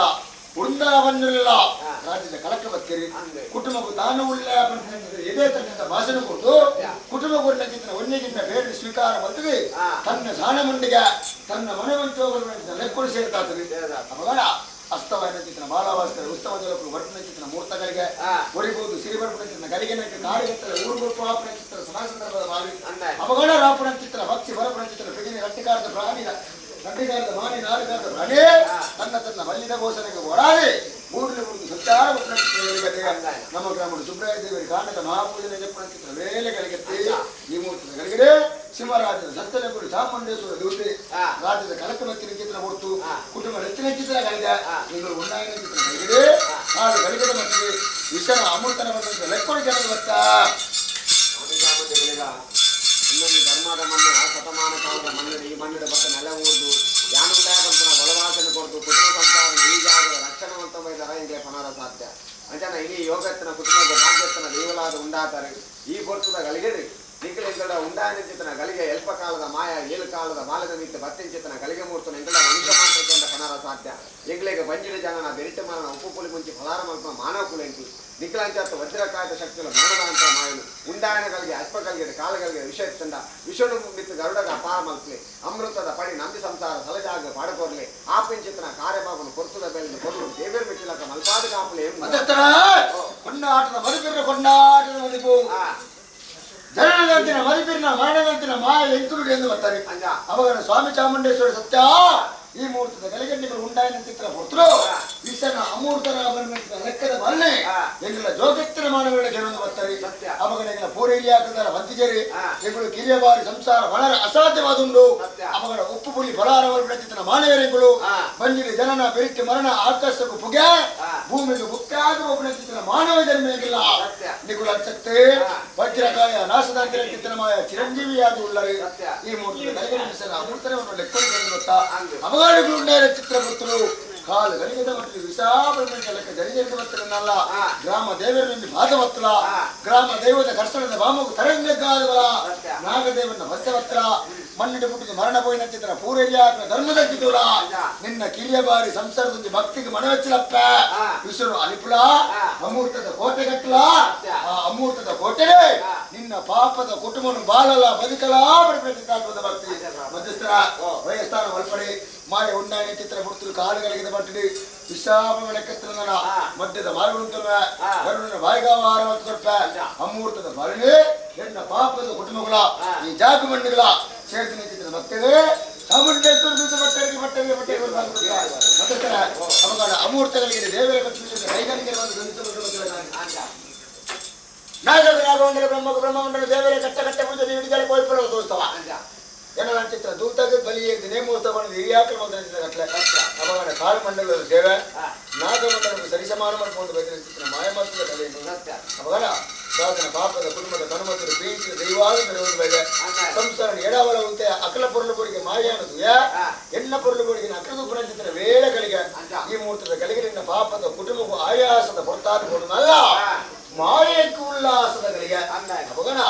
ವೃಂದಾವನ್ನೆಲ್ಲ ರಾಜ್ಯದ ಕಲಕ ಬತ್ತೀರಿ ಕುಟುಂಬಕ್ಕೂ ತಾನು ಉಳ್ಳ ಎದೆ ತನ್ನ ಭಾಷಣ ಕೊಟ್ಟು ಕುಟುಂಬ ಕೊಟ್ಟಿನ ಒಂದೆಗಿಂತ ಬೇರೆ ಸ್ವೀಕಾರ ಬಂದಿಗೆ ತನ್ನ ಸಾಣ ಮುಂಡಿಗೆ ತನ್ನ ಮನೆವಂಚೋಗಳು ಲೆಕ್ಕೊಂಡು ಸೇರ್ತಾತರಿ ಅವಾಗ ಅಸ್ತವಾದ ಚಿತ್ರ ಬಾಲಾವಾಸ್ಕರ ಉಸ್ತವದ ವರ್ಣನ ಚಿತ್ರ ಮುಹೂರ್ತಗಳಿಗೆ ಹೊಡಿಬಹುದು ಸಿರಿಬರ್ಪಣ ಚಿತ್ರ ಗಲಿಗೆನಕ್ಕೆ ಕಾಡಿಗೆತ್ತಲ ಊರುಗೊಟ್ಟು ಆಪಣ ಚಿತ್ರ ಸಭಾ ಸಂದರ್ಭದ ಮಾಲಿ ಅವಘಡ ರಾಪಣ ಚಿತ್ರ ಭಕ್ತಿ ಬರಪಣ ಚಿತ್ರ ಬೆಗಿನ ರಟ್ಟಿಕಾರದ ಪ್ರಾಣಿಗ ಗಂಡಿಗಾರದ ಮಾನಿ ನಾಡಿಗಾರದ ಪ್ರಾಣಿ ತನ್ನ ಮಲ್ಲಿದ ಘೋಷಣೆಗೆ ಓಡಾಡಿ ಮೂರನೇ ಮುರಿದು ಸಂಚಾರ ನಮ್ಮ ಗ್ರಾಮದ ಸುಬ್ರಾಯ ದೇವರ ಕಾರಣದ ಮಹಾಪೂಜನೆ ಜಪ್ಪಣ ಚಿತ್ರ ವೇಳೆಗಳಿಗೆ ಈ ಮುಹೂರ್ತದ ಗಳಿಗೆಡೆ ಸಿಂಹರಾಜ್ಯದ ಸತ್ತನಗುಡಿ ಚಾಮುಂಡೇಶ್ವರ ದೂತೆ ರಾಜ್ಯದ ಕಲಕಮತ್ತಿನ ಚಿತ್ರ ಹೊರತು ಕುಟುಂಬ ನೆತ್ತಿನ ಚಿತ್ರಗಳಿದೆ ನೀವು ಉನ್ನಾಯಿನ ಚಿತ್ರ ಗಳಿಗೆಡೆ ಆರು ಗಳಿಗೆದ ಮಟ್ಟಿಗೆ ವಿಷನ ಅಮೃತನ ಬಂದ ಲೆಕ್ಕೊಂಡು ಜನರು ಬರ್ತಾ ಇನ್ನೊಂದು ಧರ್ಮದ ಮಣ್ಣು ಶತಮಾನ ಕಾಲದ ಮಣ್ಣಿನ ಈ ಮಣ್ಣಿನ ಬಗ್ಗೆ ನೆಲ ಊರ್ದು ಯಾನುಂಟಾಗಂತನ ಬಲವಾಸನೆ ಕೊಡ್ತು ಕುಟುಂಬ ಸಂಸಾರ ಈಗಾಗದ ರಕ್ಷಣವಂತವೈದರ ಇಂಗ್ಲೇ ಪಣರ ಸಾಧ್ಯ ಅಂಚನ ಇನಿ ಯೋಗತ್ತಿನ ಕುಟುಂಬದ ಭಾಗ್ಯತ್ತಿನ ದೇವಲಾದ ಉಂಡಾತಾರೆ ಈ ಪೊರ್ತದ ಗಳಿಗೆಡ್ರಿ ನಿಖಿಲಿಂಗಡ ಉಂಡಾಯನ ಚಿತ್ರನ ಗಳಿಗೆ ಎಲ್ಪ ಕಾಲದ ಮಾಯ ಏಳು ಕಾಲದ ಬಾಲದ ನಿತ್ಯ ಬತ್ತಿನ ಚಿತ್ರನ ಗಳಿಗೆ ಮೂರ್ತನ ಎಂಗಡ ಮನುಷ್ಯ ಮಾತ್ರಕೊಂಡ ಪಣರ ಸಾಧ್ಯ ಎಂಗ್ಲೆಗೆ ಬಂಜಿಡ ಜನನ ಬೆರಿತ ಮರಣ ಉಪ್ಪು ಪುಲಿ ಮುಂಚಿ ಫಲಾರ ಮಲ್ಪ ಮಾನವ ಕುಲೆಂಟಿ ನಿಖಿಲಾಂಚತ್ತ ವಜ್ರಕಾಯದ ಶಕ್ತಿಗಳು ಮರಣದಾಂತ ಮಾಯನು ಉಂಡಾಯನಗಳಿಗೆ ಅಲ್ಪಗಳಿಗೆ ಕಾಲಗಳಿಗೆ ವಿಷ ಚಂದ ವಿಷಣು ಮಿತ್ತು ಗರುಡಗ ಅಪಾರ ಮಲ್ಪಲೆ ಅಮೃತದ ಪಡಿ ನಂಬಿ ಸಂಸಾರ ಸಲಜಾಗ ಪಾಡಕೋರ್ಲೆ ಆಪಿನ ಚಿತ್ರನ ಕಾರ್ಯಭಾವನು ಕೊರ್ತದ ಬೆಲೆಯನ್ನು ಕೊರಲು ದೇವೇರ್ ಮಿಟ್ಟಿಲಕ ಮಲ್ಪಾದ ಕಾಪಲೆ ಕೊಂಡಾಟದ ಮರಿಪಿರ ಕೊಂಡಾಟದ ಮದಿಪು ಜನನದಂತಿನ ಮರಿಪಿರಿನ ಮರಣದಂತಿನ ಮಾಯ ಎಂಕುರುಡಿ ಎಂದು ಬರ್ತಾರೆ ಅವಾಗ ಸ್ವಾಮಿ ಚಾಮುಂಡೇಶ್ವರಿ ಸತ್ಯ ಈ ಮುಹೂರ್ತದ ಗಲಿಗಣ್ಣಿಗಳು ಉಂಡಾಯಿನ ಚಿತ್ರ ಹೊರತು ವಿಷನ ಅಮೂರ್ತನ ಲೆಕ್ಕದ ಬಲ್ಲೆ ಎಂಗಳ ಜೋಗತ್ತಿನ ಮಾನವಗಳ ಜನರು ಬರ್ತಾರೆ ಅಮಗನ ಪೂರೈಲಿ ಹಾಕಿದಾರ ಬಂತಿಜೇರಿ ಎಂಗಳು ಕಿರಿಯ ಬಾರಿ ಸಂಸಾರ ಬಹಳ ಅಸಾಧ್ಯವಾದುಂಡು ಅಮಗನ ಉಪ್ಪು ಪುಲಿ ಬಲಾರವರ ಚಿತ್ರ ಮಾನವರೆಗಳು ಬಂಜಿಗೆ ಜನನ ಬೆರಿಕೆ ಮರಣ ಆಕಾಶಕ್ಕೂ ಪುಗೆ ಭೂಮಿಗೆ ಮುಕ್ಕಾದ ಒಬ್ಬನ ಚಿತ್ರ ಮಾನವ ಜನ್ಮೆಗಿಲ್ಲ ನಿಗುಲ ಶಕ್ತಿ ವಜ್ರಕಾಯ ನಾಶದಾಂತಿನ ಚಿತ್ರ ಮಾಯ ಚಿರಂಜೀವಿಯಾಗಿ ಉಳ್ಳರೆ ಈ ಮುಹೂರ್ತದ ಗಲಿಗಣ್ಣಿನ ಅಮೂರ್ತನವನ್ನು ಲೆಕ್ಕವನ್ನು ಗೊತ್ತಾ ಅವಗಾಡಿಗಳು ಉಂಡಾಯ ಚಿತ್ರ ಗೊತ್ತರು ಕಾಲು ಗಲಿಗೆದ ಮತ್ತು ವಿಶಾಲಕ್ಕೆ ಲೆಕ್ಕ ಜರಿಜರಿದ ಬರ್ತನಲ್ಲ ಗ್ರಾಮ ದೇವರಲ್ಲಿ ಭಾಗವತ್ರ ಗ್ರಾಮ ದೈವದ ಕರ್ಸಣದ ಬಾಮಗು ತರಂಗಾದವರ ನಾಗದೇವನ ಭಕ್ತವತ್ರ ಮಣ್ಣಿಟ್ಟು ಬಿಟ್ಟಿದ್ದು ಮರಣ ಪೋಯಿನ ಚಿತ್ರ ಪೂರೈಯ ಧರ್ಮದಕ್ಕಿದೂರ ನಿನ್ನ ಕಿರಿಯ ಬಾರಿ ಸಂಸಾರದೊಂದು ಭಕ್ತಿಗೆ ಮನವೆಚ್ಚಲಪ್ಪ ವಿಷ್ಣು ಅಲಿಪುಲ ಅಮೂರ್ತದ ಕೋಟೆ ಕಟ್ಟಲ ಆ ಅಮೂರ್ತದ ಕೋಟೆ ನಿನ್ನ ಪಾಪದ ಕುಟುಂಬನು ಬಾಳಲ ಬದುಕಲ ಬಡಬೇಕಾಗುವುದು ಭಕ್ತಿ ಮಧ್ಯಸ್ಥರ ವಯಸ್ಥಾನ ಒಳಪಡಿ ಮಾಯ ಉಂಡಾಣಿ ಚಿತ್ರ ಬಿಡ್ತು ಕಾಲುಗಳಿಗೆ ಬಟ್ಟಿಡಿ ವಿಶಾಲ ಲೆಕ್ಕತ್ತಿನ ಮಧ್ಯದ ಮಾರ್ಗುಂತಲ್ವ ಗರುಡನ ಬಾಯಿಗಾವಾರ ಮತ್ತು ಸ್ವಲ್ಪ ಅಮೂರ್ತದ ಭರಣಿ ನಿನ್ನ ಪಾಪದ ಕುಟುಂಬಗಳ ಈ ಜಾಗು ಮಣ್ಣುಗಳ ಸೇರ್ತಿನ ಚಿತ್ರ ಭಕ್ತಿಗೆ ಚಾಮುಂಡೇಶ್ವರ ಬಟ್ಟೆಗೆ ಮಧ್ಯಸ್ಥರ ಅವಘಡ ಅಮೂರ್ತಗಳಿಗೆ ದೇವರ ಕೈಗಾರಿಕೆ ನಾಗರಾಗೊಂಡರ ಬ್ರಹ್ಮಗೊಂಡರ ದೇವರ ಕಟ್ಟ ಪೂಜೆ ಹಿಡಿದರೆ ಕೋಲ್ಪುರ ದೋಸ್ತವ ಏನೋ ಚಿತ್ರ ದೂತಾಗ ಬಲಿ ನೇಮೋತ್ಸವ ಹಿರಿಯಾಕಲು ಮೊದಲ ಅವಘಡ ಕಾಳು ಮಂಡಲದ ಸೇವೆ ನಾಗಮಂಡಲಕ್ಕೆ ಸರಿಸಮಾನ ಮಾಡ್ಕೊಂಡು ಬೇಕಿನ ಚಿತ್ರ ಮಾಯಮಾತ್ರದ ಕಲೆಯನ್ನು ಅವಘಡ ಸಾಧನ ಪಾಪದ ಕುಟುಂಬದ ಕನುಮತರು ಪ್ರೀತಿ ದೈವಾದ ಬೇಗ ಸಂಸಾರ ಎಡವಲ ಉಂಟೆ ಅಕಲ ಪೊರುಳುಗಳಿಗೆ ಮಾಯ ಅನ್ನೋದು ಎನ್ನ ಪೊರುಳುಗಳಿಗೆ ಅಕಲದ ಪುರ ಚಿತ್ರ ವೇಳೆಗಳಿಗೆ ಈ ಮುಹೂರ್ತದ ಕಲಿಗೆ ನಿನ್ನ ಪಾಪದ ಕುಟುಂಬಕ್ಕೂ ಆಯಾಸದ ಹೊರತಾದ ಕೊಡುವುದಲ್ಲ ಮಾಯಕ್ಕೂ ಉಲ್ಲಾಸದ ಗಳಿಗೆ ಅವಘಡ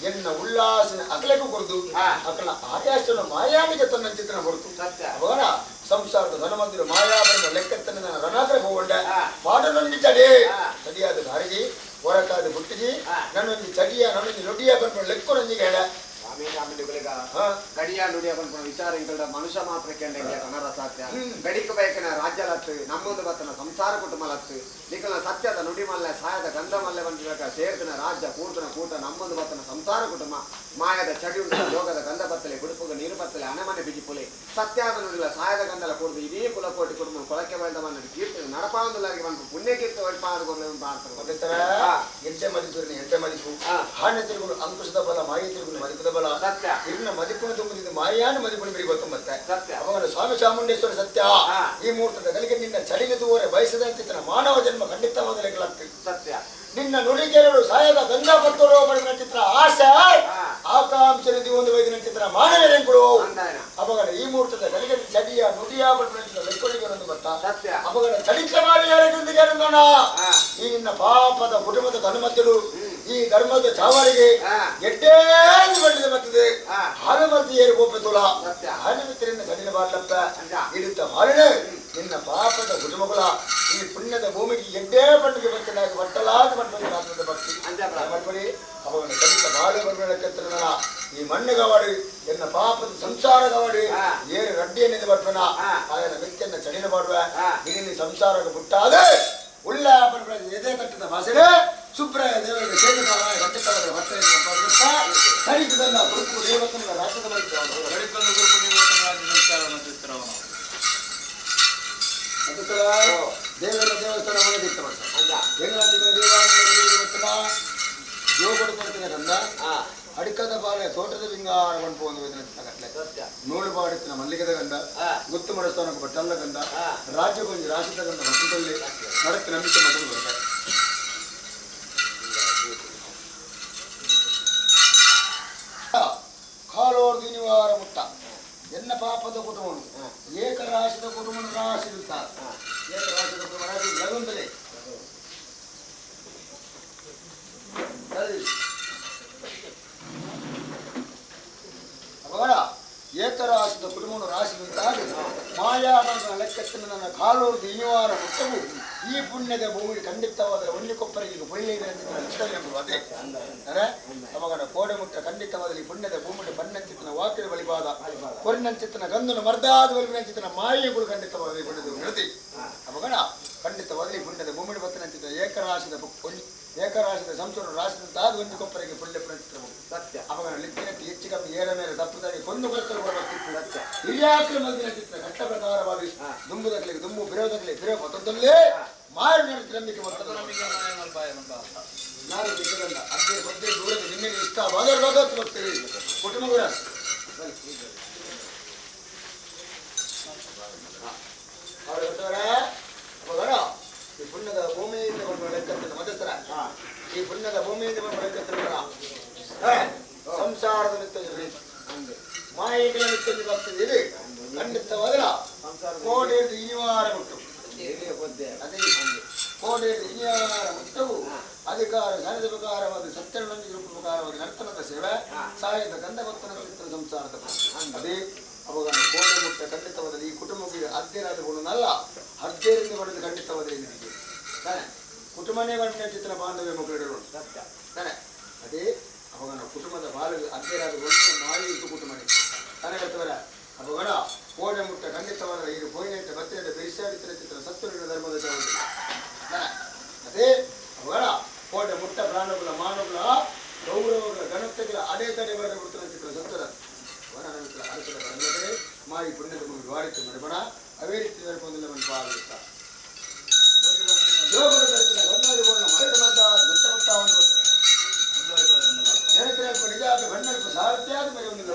ಎನ್ನ ಉಲ್ಲಾಸನ ಅಕಲಕ್ಕೂ ಕೊಡುದು ಅಕಲ ಆಯಾಸನ ಮಾಯಾನಿಗೆ ತನ್ನ ಚಿತ್ರಣ ಕೊಡ್ತು ಅವಘಡ ಸಂಸಾರದ ಧನಮಂದಿರ ಮಾಯಾಬರ ಲೆಕ್ಕತ್ತನ್ನ ನನ್ನ ರಣಾಗ್ರ ಹೋಗೊಂಡ ಪಾಠನೊಂದಿ ಚಡಿ ಸರಿಯಾದ ಧಾರಿಜಿ ಹೊರಕಾದ ಬುಟ್ಟಿಜಿ ನನ್ನೊಂದು ಚಡಿಯ ನನ್ನೊಂದು ನೊಡಿಯ ಬಂದ್ಕೊಂಡು ಲೆಕ್ಕೊನೊಂದಿಗೆ ಹೇಳ ಗಡಿಯ ನುಡಿಯ ಬಂದ್ಕೊಂಡು ವಿಚಾರ ಇಂಗಳ ಮನುಷ್ಯ ಮಾತ್ರ ಕೇಂದ್ರ ಕನ್ನಡ ಸಾಧ್ಯ ಗಡಿಕ ಬಯಕನ ರಾಜ್ಯ ಲತ್ತು ನಮ್ಮೊಂದು ಬತ್ತನ ಸಂಸಾರ ಕುಟುಂಬ ಲತ್ತು ನಿಖಲ ಸತ್ಯದ ನುಡಿ ಮಲ್ಲೆ ಸಾಯದ ಗಂಧ ಮಲ್ಲೆ ಬಂದಿರಕ ಸೇರ್ತಿನ ರಾಜ್ಯ ಕೂರ್ತನ ಕೂಟ ನಮ್ಮೊಂದು ಬತ್ತನ ಸಂಸಾರ ಕುಟುಂಬ ಮಾಯದ ಚಡಿ ಉಂಟ ಯೋಗದ ಗಂಧ ಬತ್ತಲೆ ಗುಡುಪುಗ ನೀರು ಬತ್ತಲೆ ಅಣಮನೆ ಬಿಜಿ ಪುಲೆ ಸತ್ಯಾದ ನುಡಿಲ ಸಾಯದ ಗಂಧಲ ಕೂಡದು ಇಡೀ ಕುಲಕೋಟಿ ಕುಟುಂಬ ಕೊಳಕೆ ಬಯದ ಮನ್ನ ಕೀರ್ತನೆ ನಡಪಾಂದುಲಾಗಿ ಬಂದು ಪುಣ್ಯ ಕೀರ್ತಿ ಒಳ್ಪಾದಗೊಳ್ಳೆ ಮಾಡ್ತಾರೆ ಎಂಟೆ ಮದಿಪುರಿನ ಎಂಟೆ ಮದಿಪು ಹಾಣ್ಯ ತಿರುಗುಳು ಅಂಕುಶದ ಬಲ ಮಾಯಿ ತಿರುಗುಳು ಮದಿಪದ ಬಲ ಇನ್ನ ಮದಿಪುನ ತುಂಬಿದ್ದು ಮಾಯಾನ ಮದಿಪುನ ಬಿಡಿ ಗೊತ್ತೊಂಬತ್ತೆ ಅವನ ಸ್ವಾಮಿ ಚಾಮುಂಡೇಶ್ವರ ಸತ್ಯ ಈ ಮುಹೂರ್ತದ ಕಲಿಗೆ ನಿನ್ನ ಚಳಿಗೆ ದೂರ ಬಯಸದಂತಿನ ಮಾನವ ಜನ್ಮ ಖಂಡಿತವಾದ ಲೆಕ್ಕಲಾಗ್ತದೆ ಸತ್ಯ ನಿನ್ನ ನುಡಿಗೆರಡು ಸಾಯದ ಗಂಗಾ ಭಕ್ತರು ಬಡಿದ ಚಿತ್ರ ಆಸೆ ಆಕಾಂಕ್ಷ ನಿಧಿ ಒಂದು ವೈದ್ಯನ ಚಿತ್ರ ಮಾನವೇನೆಂಗಳು ಅವಗಡ ಈ ಮುಹೂರ್ತದ ಕಲಿಗೆ ಚಡಿಯ ನುಡಿಯ ಬಡಿದ ಲೆಕ್ಕೊಳಿಗೆ ಒಂದು ಬರ್ತಾ ಅವಗಡ ಚಡಿತ ಮಾಡಿ ಯಾರಿಗೊಂದಿಗೆ ಅನ್ನೋಣ ಈ ನಿನ್ನ ಪಾಪದ ಕುಟುಂಬದ ಹನುಮತ್ತರು ಈ ಧರ್ಮದ ಚಾವರಿಗೆ ಎಡ್ಡೇ ಬಡಿದ ಬರ್ತದೆ ಹನುಮತಿ ಏರು ಗೋಪತುಲ ಹನುಮತಿರಿಂದ ಕಡಿನ ಬಾಡ್ಲಪ್ಪ ಇಡುತ್ತ ಮಾರನೆ ನಿನ್ನ ಪಾಪದ ಕುಟುಂಬಗಳ ಈ ಪುಣ್ಯದ ಭೂಮಿಗೆ ಎಡ್ಡೇ ಬಣ್ಣಿಗೆ ಬರ್ತನಾಗಿ ಬಟ್ಟಲಾದ ಬಣ್ಣದ ಭಕ್ತಿ ಮಾಡ್ಬೇಡಿ ಅವನ ಕಲಿತ ಬಾಳೆ ಬರ್ಬೇಕಂತ ಈ ಮಣ್ಣುಗವಾಡಿ ಎನ್ನ ಪಾಪದ ಸಂಸಾರ ಗವಾಡಿ ಏರು ರಡ್ಡಿಯನ್ನಿಂದ ಬರ್ತನ ಆಯನ ಮಿತ್ಯನ್ನ ಚಡಿನ ಮಾಡುವ ಇಲ್ಲಿ ಸಂಸಾರದ ಬಿಟ್ಟಾದೆ ಉಳ್ಳ ಎದೆ ಕಟ್ಟಿದ ಭಾಷೆ ಸುಬ್ರಾಯ ದೇವರಿಗೆ ಸೇರಿದವರ ಗಟ್ಟಿತವರ ಭಕ್ತರಿಗೆ ಸರಿಸಿದನ್ನ ಗುರುಪು ದೇವತನ ರಾಜ್ಯದ ದೇವರ ದೇವಸ್ಥಾನ ಒಳಗಿತ್ತು ಹೆಂಗಾಗ್ತಿದ್ದ ದೇವಾಲಯ ಜೋಗಡು ಕೊಡ್ತಿನ ಗಂಧ ಅಡಿಕದ ಬಾಳೆ ತೋಟದ ವಿಂಗಾರ ಕೊಂಡ್ಕೊಂಡು ಕಟ್ಲೆ ನೂಲು ಬಾಡಿತ್ತಿನ ಮಲ್ಲಿಗೆದ ಗಂಧ ಗುತ್ತು ಮಡಸ್ಥಾನಕ್ಕೆ ಬಟ್ಟಲ್ಲ ಗಂಧ ರಾಜ್ಯಗೊಂಜಿ ರಾಶಿದ ಗಂಧ ಮಟ್ಟದಲ್ಲಿ ನಡಕ್ಕೆ ನಂಬಿಕೆ ಮಟ್ಟಲು ಬರ್ತಾರೆ ಕಾಲೋರ್ ದಿನಿವಾರ ಮುಟ್ಟ ಎನ್ನ ಪಾಪದ ಕುಟುಂಬನು ಏಕರಾಶಿದ ಕುಟುಂಬನು ರಾಶಿ ಇರುತ್ತಾರೆ ಏಕರಾಶಿದ ಕುಟುಂಬ ರಾಶಿ ಲಗುಂದಲೇ ಅವರ ಏಕರಾಶಿದ ಕುಟುಂಬನು ರಾಶಿ ನಿಂತಾಗಿ ಮಾಯಾಮನ ಲೆಕ್ಕತ್ತಿನ ನನ್ನ ಕಾಲೂರು ದಿನಿವಾರ ಮುಟ್ಟವು ಈ ಪುಣ್ಯದ ಭೂಮಿ ಖಂಡಿತವಾದ ಒಳ್ಳಿಕೊಪ್ಪರಿಗೆ ಒಳ್ಳೆಯ ಅದೇ ಅವಗಡ ಕೋಡೆ ಮುಟ್ಟ ಖಂಡಿತವಾದ ಈ ಪುಣ್ಯದ ಭೂಮಿ ಬಣ್ಣಂಚಿತನ ವಾಕ್ಯದ ಬಲಿಪಾದ ಕೊರಿನಂಚಿತನ ಗಂಧನ ಮರ್ದಾದ ಬಲಿನಂಚಿತನ ಮಾಯೆಗಳು ಖಂಡಿತವಾದ ಪುಣ್ಯದ ನೃತಿ ಅವಗಡ ಖಂಡಿತವಾದ ಈ ಪುಣ್ಯದ ಭೂಮಿ ಬತ್ತನಂಚಿತ ಏಕರಾಶಿದ ಸಂಸೂರ ರಾಶಿದಂತಾದ ಒಂದು ಕೊಪ್ಪರಿಗೆ ಪುಣ್ಯ ಪುಣ್ಯ ಸತ್ಯ ಅವನ ಲಿಪ್ಪಿನಕ್ಕೆ ಹೆಚ್ಚು ಕಮ್ಮಿ ಏರ ಮೇಲೆ ತಪ್ಪದಾಗಿ ಕೊಂದು ಕೊರಕಲು ಬರಬೇಕಿತ್ತು ಸತ್ಯ ಹಿರಿಯಾಕಲ ಮದ್ದಿನ ಚಿತ್ರ ಘಟ್ಟ ಪ್ರಕಾರವಾಗಿ ದುಂಬುದಕ್ಕೆ ದುಂಬು ಬಿರೋದಕ್ಕೆ ಬಿರೋ ಮೊತ್ತದಲ್ಲೇ ಮಾರು ನಡೆದ ನಂಬಿಕೆ ನಾನು ಬಿದ್ದಲ್ಲ ಅದೇ ಬದ್ದೆ ದೂರದ ನಿನ್ನೆ ಇಷ್ಟ ಬಾದರ್ವಾಗ ಹೋಗ್ತೀವಿ ಕುಟುಂಬಗಳ ಅವರ ಈ ಪುಣ್ಯದ ಭೂಮಿಯಿಂದ ಬಂದು ಲೆಕ್ಕತ್ತಿನ ಮಧ್ಯಸ್ಥರ ಈ ಪುಣ್ಯದ ಭೂಮಿಯಿಂದ ಬಂದು ಲೆಕ್ಕತ್ತಿನ ಸಂಸಾರದ ನಿತ್ಯ ಮಾಯೆಗಳ ನಿತ್ಯ ಬರ್ತದೆ ಇದು ಖಂಡಿತವಾದ ಕೋಡೆಯದು ಇನಿವಾರ ಮುಟ್ಟು ಅದೇ ಕೋಡೆಯದು ಇನಿವಾರ ಮುಟ್ಟವು ಅಧಿಕಾರ ಸಾಧದ ಪ್ರಕಾರವಾದ ಸತ್ಯನೊಂದಿಗೆ ಪ್ರಕಾರವಾದ ನರ್ತನದ ಸೇವೆ ಸಾಯದ ಗಂಧವತ್ತನ ಚಿತ್ರ ಸಂಸಾರದ ಅದೇ ಅವಾಗ ಕೋಡೆ ಮುಟ್ಟ ಖಂಡಿತವಾದಲ್ಲಿ ಈ ಕುಟುಂಬಕ್ಕೆ ಅಧ್ಯಯನಗಳನ್ನಲ್ಲ ಅಧ್ಯಯನದಿಂದ ಪಡೆದು ಖಂಡಿತವಾದ ಕುಟುಂಬನೇ ಬಣ್ಣ ಚಿತ್ರ ಬಾಂಧವ್ಯ ಮಕ್ಕಳು ತಾನೆ ಅದೇ ಅವಾಗ ಕುಟುಂಬದ ಬಾಳು ಅಧ್ಯಯನಗಳು ಮಾಡಿ ಇಟ್ಟು ಕುಟುಂಬನೇ ತಾನೇ ಹೇಳ್ತವರ ಅವಾಗ ಕೋಡೆ ಮುಟ್ಟ ಖಂಡಿತವಾದ ಇದು ಪೋಯಿನೆಟ್ಟ ಬತ್ತಿನ ಬೇಸಾಡಿತರ ಚಿತ್ರ ಸತ್ವಗಳ ಧರ್ಮದ ಜವಾಬ್ದಾರಿ ಅದೇ ಅವಾಗ ಕೋಟೆ ಮುಟ್ಟ ಪ್ರಾಣಗಳ ಮಾನವಗಳ ಗೌರವಗಳ ಘನತೆಗಳ ಅಡೆತಡೆ ಬರೆದ ಬಿಡ್ತಾನೆ ಚಿತ್ರ ಸತ್ವದ ಅರಸದ ಮಾಯಿ ಪುಣ್ಯದ ಮುಗಿ ವಾಡಿತು ಮರಬಣ ಅವೇ ರೀತಿ ನಡ್ಕೊಂಡಿಲ್ಲ ಮನೆ ಪಾಲಿಸ್ತ ಯೋಗದ ದರ್ಶನ ಗಂಧಾರಿಗೋಣ ಮರದ ಮದ್ದ ದತ್ತಮತ್ತಾವನ್ನು ನೆನಪಿನಲ್ಪ ನಿಜಾದ ಗಣ್ಣಲ್ಪ ಸಾರಥ್ಯಾದ ಮೇಲೆ ಒಂದು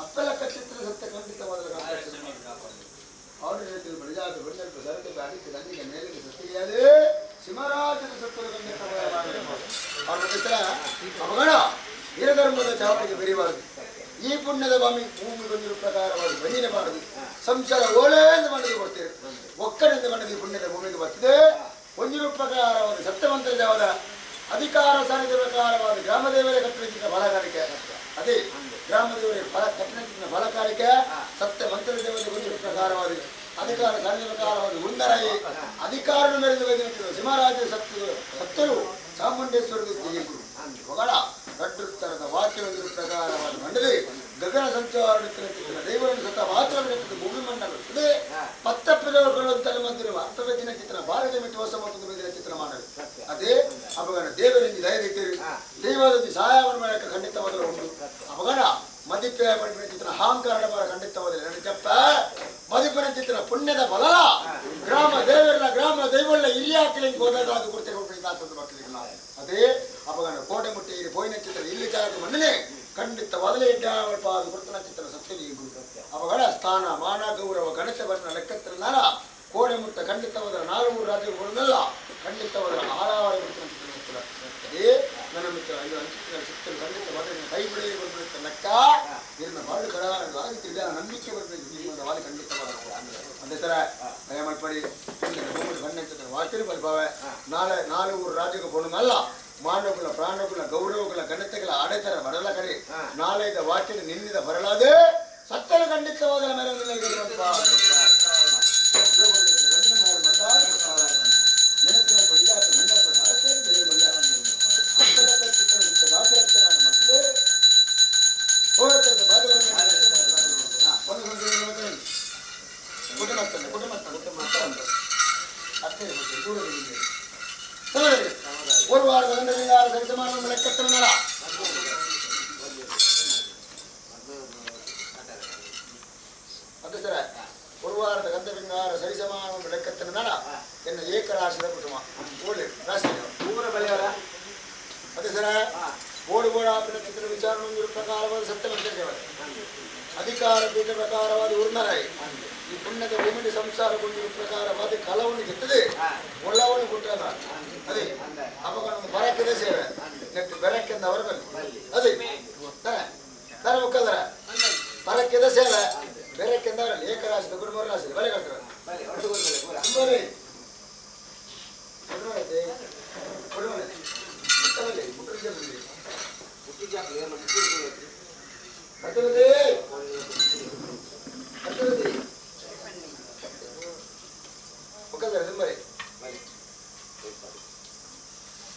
ಅಪ್ಪಲಕ್ಕ ಚಿತ್ರ ಸತ್ಯ ಖಂಡಿತವಾದ ಅವರು ಹೇಳ್ತಿದ್ರು ನಿಜಾದ ಗಣ್ಣಲ್ಪ ಸಾರಥ್ಯ ಅದಕ್ಕೆ ದಂಡಿಗೆ ಮೇಲಿಗೆ ಸತ್ತಿಗೆಯಾದೇ ಸಿಂಹರಾಜನ ಸತ್ವದ ಖಂಡಿತ ಅವರ ಚಿತ್ರ ಅವಗಣ ವೀರಧರ್ಮದ ಚಾವಣಿಗೆ ಬೆರಿಬಾರದು ಈ ಪುಣ್ಯದ ಭೂಮಿ ಬಂದಿರುವ ಪ್ರಕಾರವಾಗಿ ಬನ್ನಿರಬಾರದು ಸಂಸಾರ ಓಳೆ ಎಂದು ಮನದಿ ಕೊಡ್ತೇವೆ ಒಕ್ಕಡೆಂದು ಮನದಿ ಪುಣ್ಯದ ಭೂಮಿಗೆ ಬರ್ತದೆ ಹೊಂದಿರುವ ಪ್ರಕಾರವಾದ ಸತ್ಯವಂತರ ಜಾವದ ಅಧಿಕಾರ ಸಾರಿದ ಪ್ರಕಾರವಾದ ಗ್ರಾಮದೇವರ ಕಟ್ಟಡಕ್ಕಿಂತ ಫಲಕಾರಿಕೆ ಅದೇ ಗ್ರಾಮದೇವರ ಕಟ್ಟಡಕ್ಕಿಂತ ಫಲಕಾರಿಕೆ ಸತ್ಯವಂತರ ದೇವತೆ ಹೊಂದಿರುವ ಪ್ರಕಾರವಾದ ಅಧಿಕಾರ ಸಾರಿದ ಪ್ರಕಾರವಾದ ಉಂದರಾಯಿ ಅಧಿಕಾರ ಮೆರೆದು ಸಿಂಹರಾಜ ಸತ್ತರು ಚಾಮುಂಡೇಶ್ವರದ ಜಯಗುರು ಹೊಗಳ ರಡ್ಡುತ್ತರದ ವಾಕ್ಯ ಹೊಂದಿರುವ ಪ್ರಕಾರವಾದ ಮಂಡಳಿ ಗಗನ ಸಂಚಾರ ದೈವವನ್ನು ಸತ್ತ ಮಾತ್ರ ಭೂಮಿ ಮಂಡಲ ಪತ್ತಪ್ಪಿದವರು ಮಂದಿರುವ ಅರ್ಥವಚಿನ ಚಿತ್ರ ಭಾರತ ಮಿಟ್ಟು ಹೊಸ ಮತ್ತೊಂದು ಬೇದಿನ ಚಿತ್ರ ಮಾಡಲು ಅದೇ ಅಪಗಣ ದೇವರಿಂದ ದಯದಿಟ್ಟರು ದೈವದಲ್ಲಿ ಸಹಾಯವನ್ನು ಮಾಡಕ್ಕೆ ಖಂಡಿತವಾದರೂ ಉಂಟು ಅಪಗಣ ಮದಿಪ್ಯ ಪಡಿನ ಚಿತ್ರ ಅಹಂಕಾರ ಖಂಡಿತವಾದರೆ ನನಗಪ್ಪ ಮದಿಪನ ಚಿತ್ರ ಪುಣ್ಯದ ಬಲ ಗ್ರಾಮ ದೈವಗಳ ಹಿರಿಯ ಹಾಕಲಿಕ್ಕೆ ಹೋದಾಗ ಅದು ಕೊಡ್ತೇವೆ ಮಕ್ಕಳಿಗೆ ಅದೇ ಅಪಗಣ ಕೋಟೆ ಮುಟ್ಟಿ ಪೋಯಿನ ಚಿತ್ರ ಇಲ್ಲಿ ಜಾಗ ಮಣ್ಣನೆ ಖಂಡಿತವಾದಲೇ ಪಾದ ಗುರುತನ ಚಿತ್ರ ಸತ್ಯನಿಗೂ ಅಪಗಣ ಸ್ಥಾನ ಮಾನ ಗೌರವ ಗಣೇಶ ವರ್ಣ ಲೆಕ್ಕತ್ರನಾರ ಕೋಡೆ ಮುಟ್ಟ ಖಂಡಿತವಾದ 4 ರಾಜ್ಯಗಳನ್ನೆಲ್ಲ ಖಂಡಿತವಾದ ಆಳವಾದ ಗುರುತನ ಚಿತ್ರ ಅದೇ ನನ್ನ ಮಿತ್ರ ಐದು ಅಂಚಿನ ಚಿತ್ರ ಖಂಡಿತವಾದ ಕೈ ಬಿಡಿ ಬರ್ಬೇಕು ಲೆಕ್ಕ ಇದನ್ನ ಬಾಳು ಕಡ ಆಗಿದ್ದ ನಂಬಿಕೆ ಬರ್ಬೇಕು ಜೀವನದ ವಾಲಿ ಖಂಡಿತವಾದ ಅದೇ ತರ ದಯಮಾಡಿ ಖಂಡಿತ ವಾಕ್ಯ ಬರ್ಬಾವೆ ನಾಳೆ 4 ರಾಜ್ಯಕ್ಕೆ ಕೊಡೋದಲ್ಲ ಮಾನವಗಳ ಪ್ರಾಣಗಳ ಗೌರವಗಳ ಘನತೆಗಳ ಆಡತರ ಬರಲ ಕಡೆ ನಾಳೆದ ವಾಕ್ಯದ ನಿನ್ನಿದ ಬರಲಾದೆ ಸತ್ಯನ ಖಂಡಿತವಾದ ಮೇಲೆ ஒரு வாரம் சரிசமான ಲೆಕ್ಕತ್ತನ ಅದೇ ஒரு வாರದ ಗಂಧವಿಂಗಾರ ಸರಿಸಮಾನ ಲೆಕ್ಕತ್ತನ ನಡ ಎನ್ನ ಏಕರಾಶಿದ ಕುಟುಂಬ ಒಳ್ಳೆ ರಾಶಿ ಊರ ಬೆಳೆಯವರ ಅದೇ ಸರ ಓಡುಗೋಡಾಪಿನ ಚಿತ್ರ ವಿಚಾರ ಪ್ರಕಾರವಾದ ಸತ್ಯವಂತ ದೇವತೆ ಅಧಿಕಾರ ಪೀಠ ಪ್ರಕಾರವಾದ ಉರ್ನರಾಯಿ ಈ ಪುಣ್ಯದ ಭೂಮಿಗೆ ಸಂಸಾರಗೊಂಡಿರುವ ಪ್ರಕಾರವಾದ ಕಲವನ್ನು ಗೆತ್ತದೆ ಒಳ್ಳವನ್ನು ಕೊಟ್ಟಾಗ ಅದೇ ಅಪಗಣವನ್ನು ಬರಕ್ಕಿದೆ ಸೇವೆ ನೆಟ್ಟು ಬೆರಕ್ಕೆಂದ ಅವರ ಬಲ್ಲಿ ಅದೇ ತರ ಮುಖದರ ಬರಕ್ಕಿದೆ ಸೇವೆ ಬೆರಕ್ಕೆಂದ ಅವರಲ್ಲಿ ಏಕರಾಶಿ ಗುರುಮೂರು ರಾಶಿ ಬೆಲೆ ಕಟ್ತಾರೆ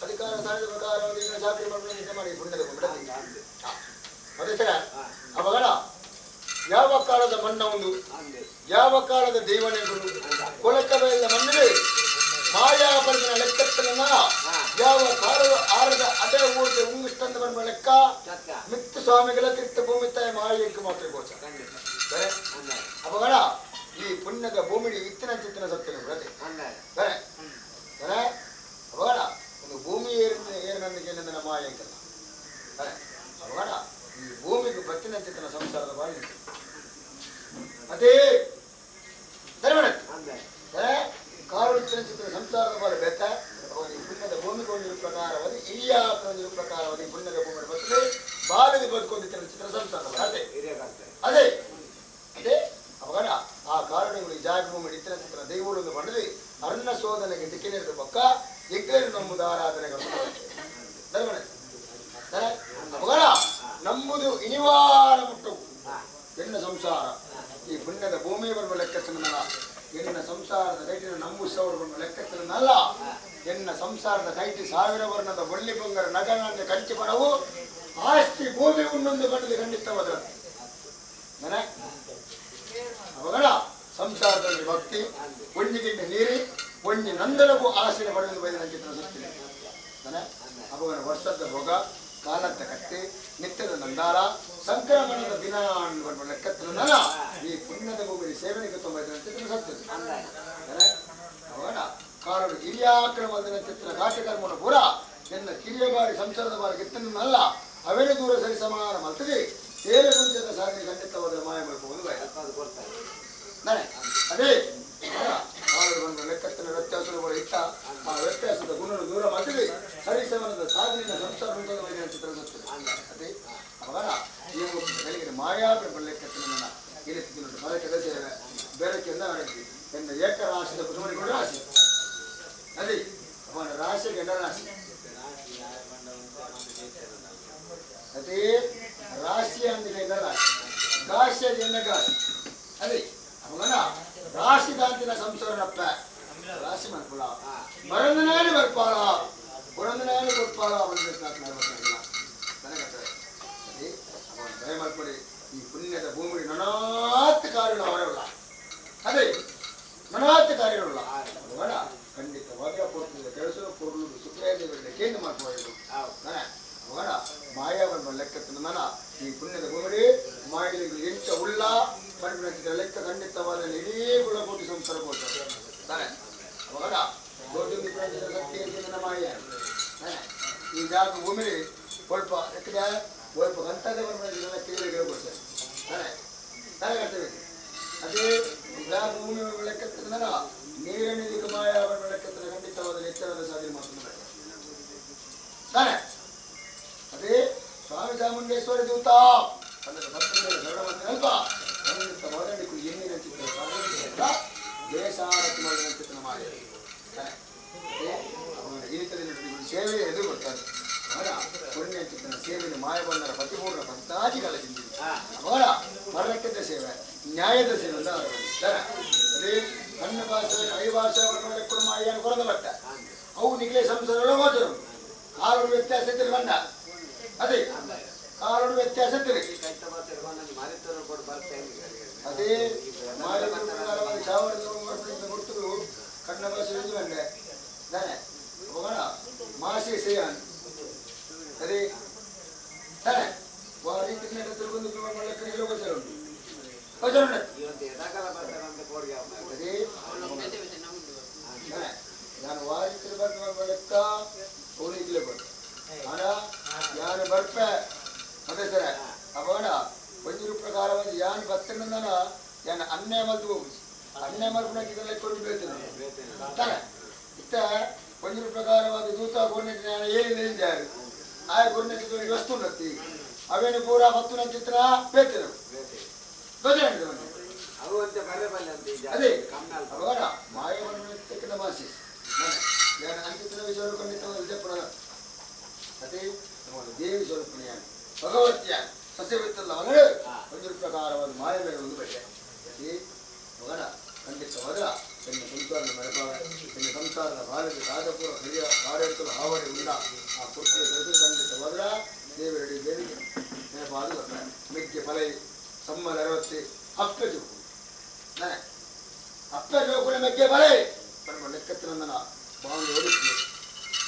ಅಧಿಕಾರ ಸಾರಿದ ಪ್ರಕಾರ ಚಾಕರಿ ಮಾಡಿ ಪುಣ್ಯದ ಅದೇ ತರ ಅವಾಗ ಯಾವ ಕಾಲದ ಮಣ್ಣ ಒಂದು ಯಾವ ಕಾಲದ ದೇವನೆಗಳು ಕೊಳಕವೆಲ್ಲ ಮಣ್ಣಿಗೆ ಮಾಯಾಪರಿನ ಲೆಕ್ಕತ್ತನ ಯಾವ ಕಾಲದ ಆರದ ಅದೇ ಊರಿಗೆ ಉಂಗಿಷ್ಟಂದ ಬಂದ ಲೆಕ್ಕ ಮಿತ್ತು ಸ್ವಾಮಿಗಳ ತೀರ್ಥ ಭೂಮಿ ತಾಯಿ ಮಾಯಕ್ಕೆ ಮಾತ್ರ ಗೋಚ ಅಪಗಣ ಈ ಪುಣ್ಯದ ಭೂಮಿಗೆ ಇತ್ತಿನ ಚಿತ್ತಿನ ಸತ್ಯನ ಪ್ರತಿ ಅಪಗಣ ಒಂದು ಭೂಮಿ ಏರಿನಂದಿಗೆ ನನ್ನ ಮಾಯಂಕಲ್ಲ ಅಪಗಣ ಈ ಭೂಮಿಗೆ ಬತ್ತಿನ ಚಿತ್ತಿನ ಸಂಸಾರದ ಬಾಳಿ ಅದೇ ಕಾರು ಚಿತ್ರ ಸಂಸಾರದ ಬಾಳ ಬೆತ್ತ ಪುಣ್ಯದ ಭೂಮಿಗೆ ಹೊಂದಿರುವ ಪ್ರಕಾರವಾಗಿ ಹಿರಿಯ ಹೊಂದಿರುವ ಪ್ರಕಾರವಾಗಿ ಪುಣ್ಯದ ಭೂಮಿ ಬರ್ತದೆ ಬಾಲದಿ ಬದುಕೊಂಡಿದ್ದ ಚಿತ್ರ ಸಂಸಾರದ ಅದೇ ಎಂಕಿನ ಪಕ್ಕ ಎಂಕೇನು ನಮ್ಮದು ಆರಾಧನೆಗಳು ಮಗಳ ನಂಬುದು ಇನಿವಾರ ಮುಟ್ಟವು ಎನ್ನ ಸಂಸಾರ ಈ ಪುಣ್ಯದ ಭೂಮಿ ಬರುವ ಲೆಕ್ಕತ್ತಿನಲ್ಲ ಎನ್ನ ಸಂಸಾರದ ಕೈಟಿನ ನಂಬುಸವರು ಬರುವ ಲೆಕ್ಕತ್ತಿನಲ್ಲ ಎನ್ನ ಸಂಸಾರದ ಕೈಟಿ 1000 ವರ್ಣದ ಬಳ್ಳಿ ಬಂಗಾರ ನಗನಾಂಗ ಕಂಚಿ ಬಣವು ಆಸ್ತಿ ಭೂಮಿ ಉನ್ನೊಂದು ಗಂಟೆ ಖಂಡಿತವಾದ ಮಗಳ ಸಂಸಾರದಲ್ಲಿ ಭಕ್ತಿ ಒಂಜಿಗಿಂತ ನೀರಿ ಒಂಜಿ ನಂದನಗೂ ಆಸೆನ ಪಡೆದು ಬೈದ ಚಿತ್ರ ಸತ್ತೀನಿ ಅವನ ವರ್ಷದ ಭೋಗ ಕಾಲದ ಕಟ್ಟೆ ನಿತ್ಯದ ನಂದಾರ ಸಂಕ್ರಮಣದ ದಿನ ಅನ್ನುವ ಲೆಕ್ಕತ್ತಿನ ಈ ಪುಣ್ಯದ ಭೂಮಿ ಸೇವನೆಗೆ 95 ಚಿತ್ರ ಸತ್ಯದ ಅವನ ಕಾರಣ ಹಿರಿಯಾಕ್ರಮದ ಚಿತ್ರ ಕಾಟಕರ್ಮನ ಪುರ ಎನ್ನ ಕಿರಿಯ ಬಾರಿ ಸಂಸಾರದ ಬಾರಿ ಗೆತ್ತನಲ್ಲ ಅವೇನೇ ದೂರ ಸರಿ ಸಮಾನ ಮಲ್ತದೆ ಸೇವೆ ಮುಂಚೆದ ಸಾಧನೆ ಖಂಡಿತವಾದ ಮಾಯ ಮಾಡ್ಕೊಂಡು ಅದೇ ಲೆಕ್ಕತ್ತಿನ ವ್ಯತ್ಯಾಸಗಳು ಇಟ್ಟ ಆ ವ್ಯತ್ಯಾಸದ ಗುಣಗಳು ದೂರ ಮಾಡಿದ್ವಿ ಸರಿಸಮನದ ಸಾಧನೆಯ ಸಂಸಾರ ಚಿತ್ರ ಸತ್ಯ ಅದೇ ಅವಾಗ ನೀವು ಬೆಳಗಿನ ಮಾಯಾಬ್ರಹ್ಮ ಲೆಕ್ಕತ್ತಿನ ಇಳಿತಿದ್ದು ಮರಕ್ಕೆ ಸೇವೆ ಬೆರಕೆಂದ ಹೊರಗೆ ಎನ್ನ ಏಕರಾಶಿದ ಕುಟುಂಬ ರಾಶಿ ಅದೇ ಅವನ ರಾಶಿ ಗಂಡ ರಾಶಿ ಅದೇ ರಾಶಿ ಅಂದ್ರೆ ರಾಶಿ ಗಾಶಿ ಎನ್ನ ಗಾಶಿ ಅದೇ ಅವನ ರಾಶಿ ದಾಂತಿನ ಸಂಸಾರನಪ್ಪ ರಾಶಿ ಮಾಡ್ಕೊಳ ಮರಂದನಾಡಿ ಬರ್ಪಾಳ ಪುರಂದನಾಡಿ ಕೊಡ್ಪಾಳ ದಯ ಮಾಡ್ಕೊಳ್ಳಿ ಈ ಪುಣ್ಯದ ಭೂಮಿ ನನಾತ್ ಕಾರ್ಯಗಳು ಅವರಲ್ಲ ಅದೇ ನನಾತ್ ಕಾರ್ಯಗಳಲ್ಲ ಅವರ ಖಂಡಿತವಾಗಿ ಕೆಲಸ ಕೊರಲು ಸುಖದೇವರಿಗೆ ಕೇಂದ್ರ ಮಾಡ್ಕೊಳ್ಳೋದು ಅವರ ಮಾಯಾವನ್ನ ಲೆಕ್ಕತ್ತಿನ ಈ ಪುಣ್ಯದ ಭೂಮಿ ಮಾಡಿದ ಎಂಚ ಉಳ್ಳ ಮಾಡಿದ ಲೆಕ್ಕ ಖಂಡಿತವಾದ ಇಡೀ ಗುಣಕೋಟಿ ಸಂಸಾರ ಕೊಡ್ತಾರೆ ಅವರ ಮಾಯ ಈ ಜಾಗ ಭೂಮಿ ಸ್ವಲ್ಪ ಲೆಕ್ಕದ ಸ್ವಲ್ಪ ಗಂಟದೆ ಕೇಳಿಗೆ ಕೊಡ್ತಾರೆ ಕರ್ತವ್ಯ ಅದೇ ಜಾಗ ಭೂಮಿ ಲೆಕ್ಕತ್ತಿನ ನೀರಿನ ಮಾಯಾವನ್ನ ಲೆಕ್ಕತ್ತಿನ ಖಂಡಿತವಾದ ಎಚ್ಚರದ ಸಾಧನೆ ಮಾಡ್ತಾರೆ ಅದೇ ಸ್ವಾಮಿ ಚಾಮುಂಡೇಶ್ವರಿ ದೂತ ಸ್ವಲ್ಪ ಮೊದಲಿಗೂ ಎಣ್ಣಿನ ಚಿತ್ರ ದೇಶಾರತಿ ಮಾಡಿದ ಚಿತ್ರ ಮಾಡಿ ಸೇವೆ ಎದುರು ಬರ್ತಾರೆ ಅವರ ಪುಣ್ಯ ಚಿತ್ರನ ಸೇವೆಯನ್ನು ಮಾಯಬಂಧನ ಪ್ರತಿಪೂರ್ಣ ಪಂತಾಜಿಗಳ ಚಿಂತೆ ಅವರ ಮರಣಕ್ಕಿದ್ದ ಸೇವೆ ನ್ಯಾಯದ ಸೇವೆ ಅಂತ ಅದೇ ಕಣ್ಣ ಭಾಷೆ ಐ ಭಾಷೆ ಕೂಡ ಮಾಯನ್ನು ಕೊರದ ಬಟ್ಟ ಅವು ನಿಗಲೇ ಸಂಸಾರ ಹೋದರು ಕಾಲು ವ್ಯತ್ಯಾಸ ಬಂದ ಅದೇ ಕಾಲು ವ್ಯತ್ಯಾಸ ಅದೇ ಕೊಡ್ತರು ಕಣ್ಣ ಭಾಷೆ ಬಂದೆ ತಾನೆ ಹೋಗೋಣ ಮಾಸಿ ಸೇಯಾನ್ ಅದೇ ತಾನೆ ವಾರಿ ತಿನ್ನಡದಲ್ಲಿ ಬಂದು ಲೆಕ್ಕನಿಗೆ ಗೋಚರ ಉಂಟು ಗೋಚರ ಅದೇ ನಾನು ವಾರಿ ತಿರುಬ ಲೆಕ್ಕ ಅವನಿಗೆ ಬಂದು ಆನ ಯಾರು ಬರ್ಪ ಅದೇ ಸರ ಅವನ ಒಂದಿರು ಪ್ರಕಾರವಾಗಿ ಯಾನ್ ಬತ್ತನ ಯಾನ ಅನ್ನೆ ಮಲ್ತು ಅನ್ನೆ ಮಲ್ಪುನಕ್ಕೆ ಲೆಕ್ಕ ಬೇತೇನೆ ಇತ್ತ ಒಂದಿರು ಪ್ರಕಾರವಾದ ದೂತ ಗುರುನೆಟ್ ಏನಿದೆ ಆ ಗುರುನೆಟ್ ವಸ್ತು ನತ್ತಿ ಅವೇನು ಪೂರ ಹತ್ತು ಚಿತ್ರ ಬೇತೇನೆ ಅದೇ ಅವನ ಮಾಯವನ್ನು ಭಾಷೆ ಅಂಕಿತ ವಿಷಯ ಖಂಡಿತ ಅದೇ ದೇವಿ ಸ್ವರೂಪಣೆಯ ಭಗವತಿಯ ಸಸ್ಯವಿತ್ತಲ್ಲ ಮಗಳು ಒಂದು ಪ್ರಕಾರವಾದ ಮಾಯ ಮೇಲೆ ಒಂದು ಬೆಟ್ಟೆ ಅದೇ ಮಗನ ಖಂಡಿತವಾದ ಎನ್ನ ಸಂಸಾರದ ಮರಪಾವ ಎನ್ನ ಸಂಸಾರದ ಭಾರತ ರಾಜಪುರ ಹಿರಿಯ ಆಡಳಿತದ ಹಾವಳಿ ಉಂಡ ಆ ಪುರುಷರ ಕೆಲಸ ಖಂಡಿತವಾದ ದೇವರಡಿ ದೇವಿಗೆ ನೆನಪಾದ ಮಿಗ್ಗೆ ಫಲೈ ಸಮ್ಮದ 60 ಅಪ್ಪ ಜೋಕು ಅಪ್ಪ ಜೋಕುನ ಮೆಗ್ಗೆ ಫಲೈ ನಮ್ಮ ಲೆಕ್ಕತ್ತಿನ ಬಾಂಡು ಓಡಿಸಿದೆ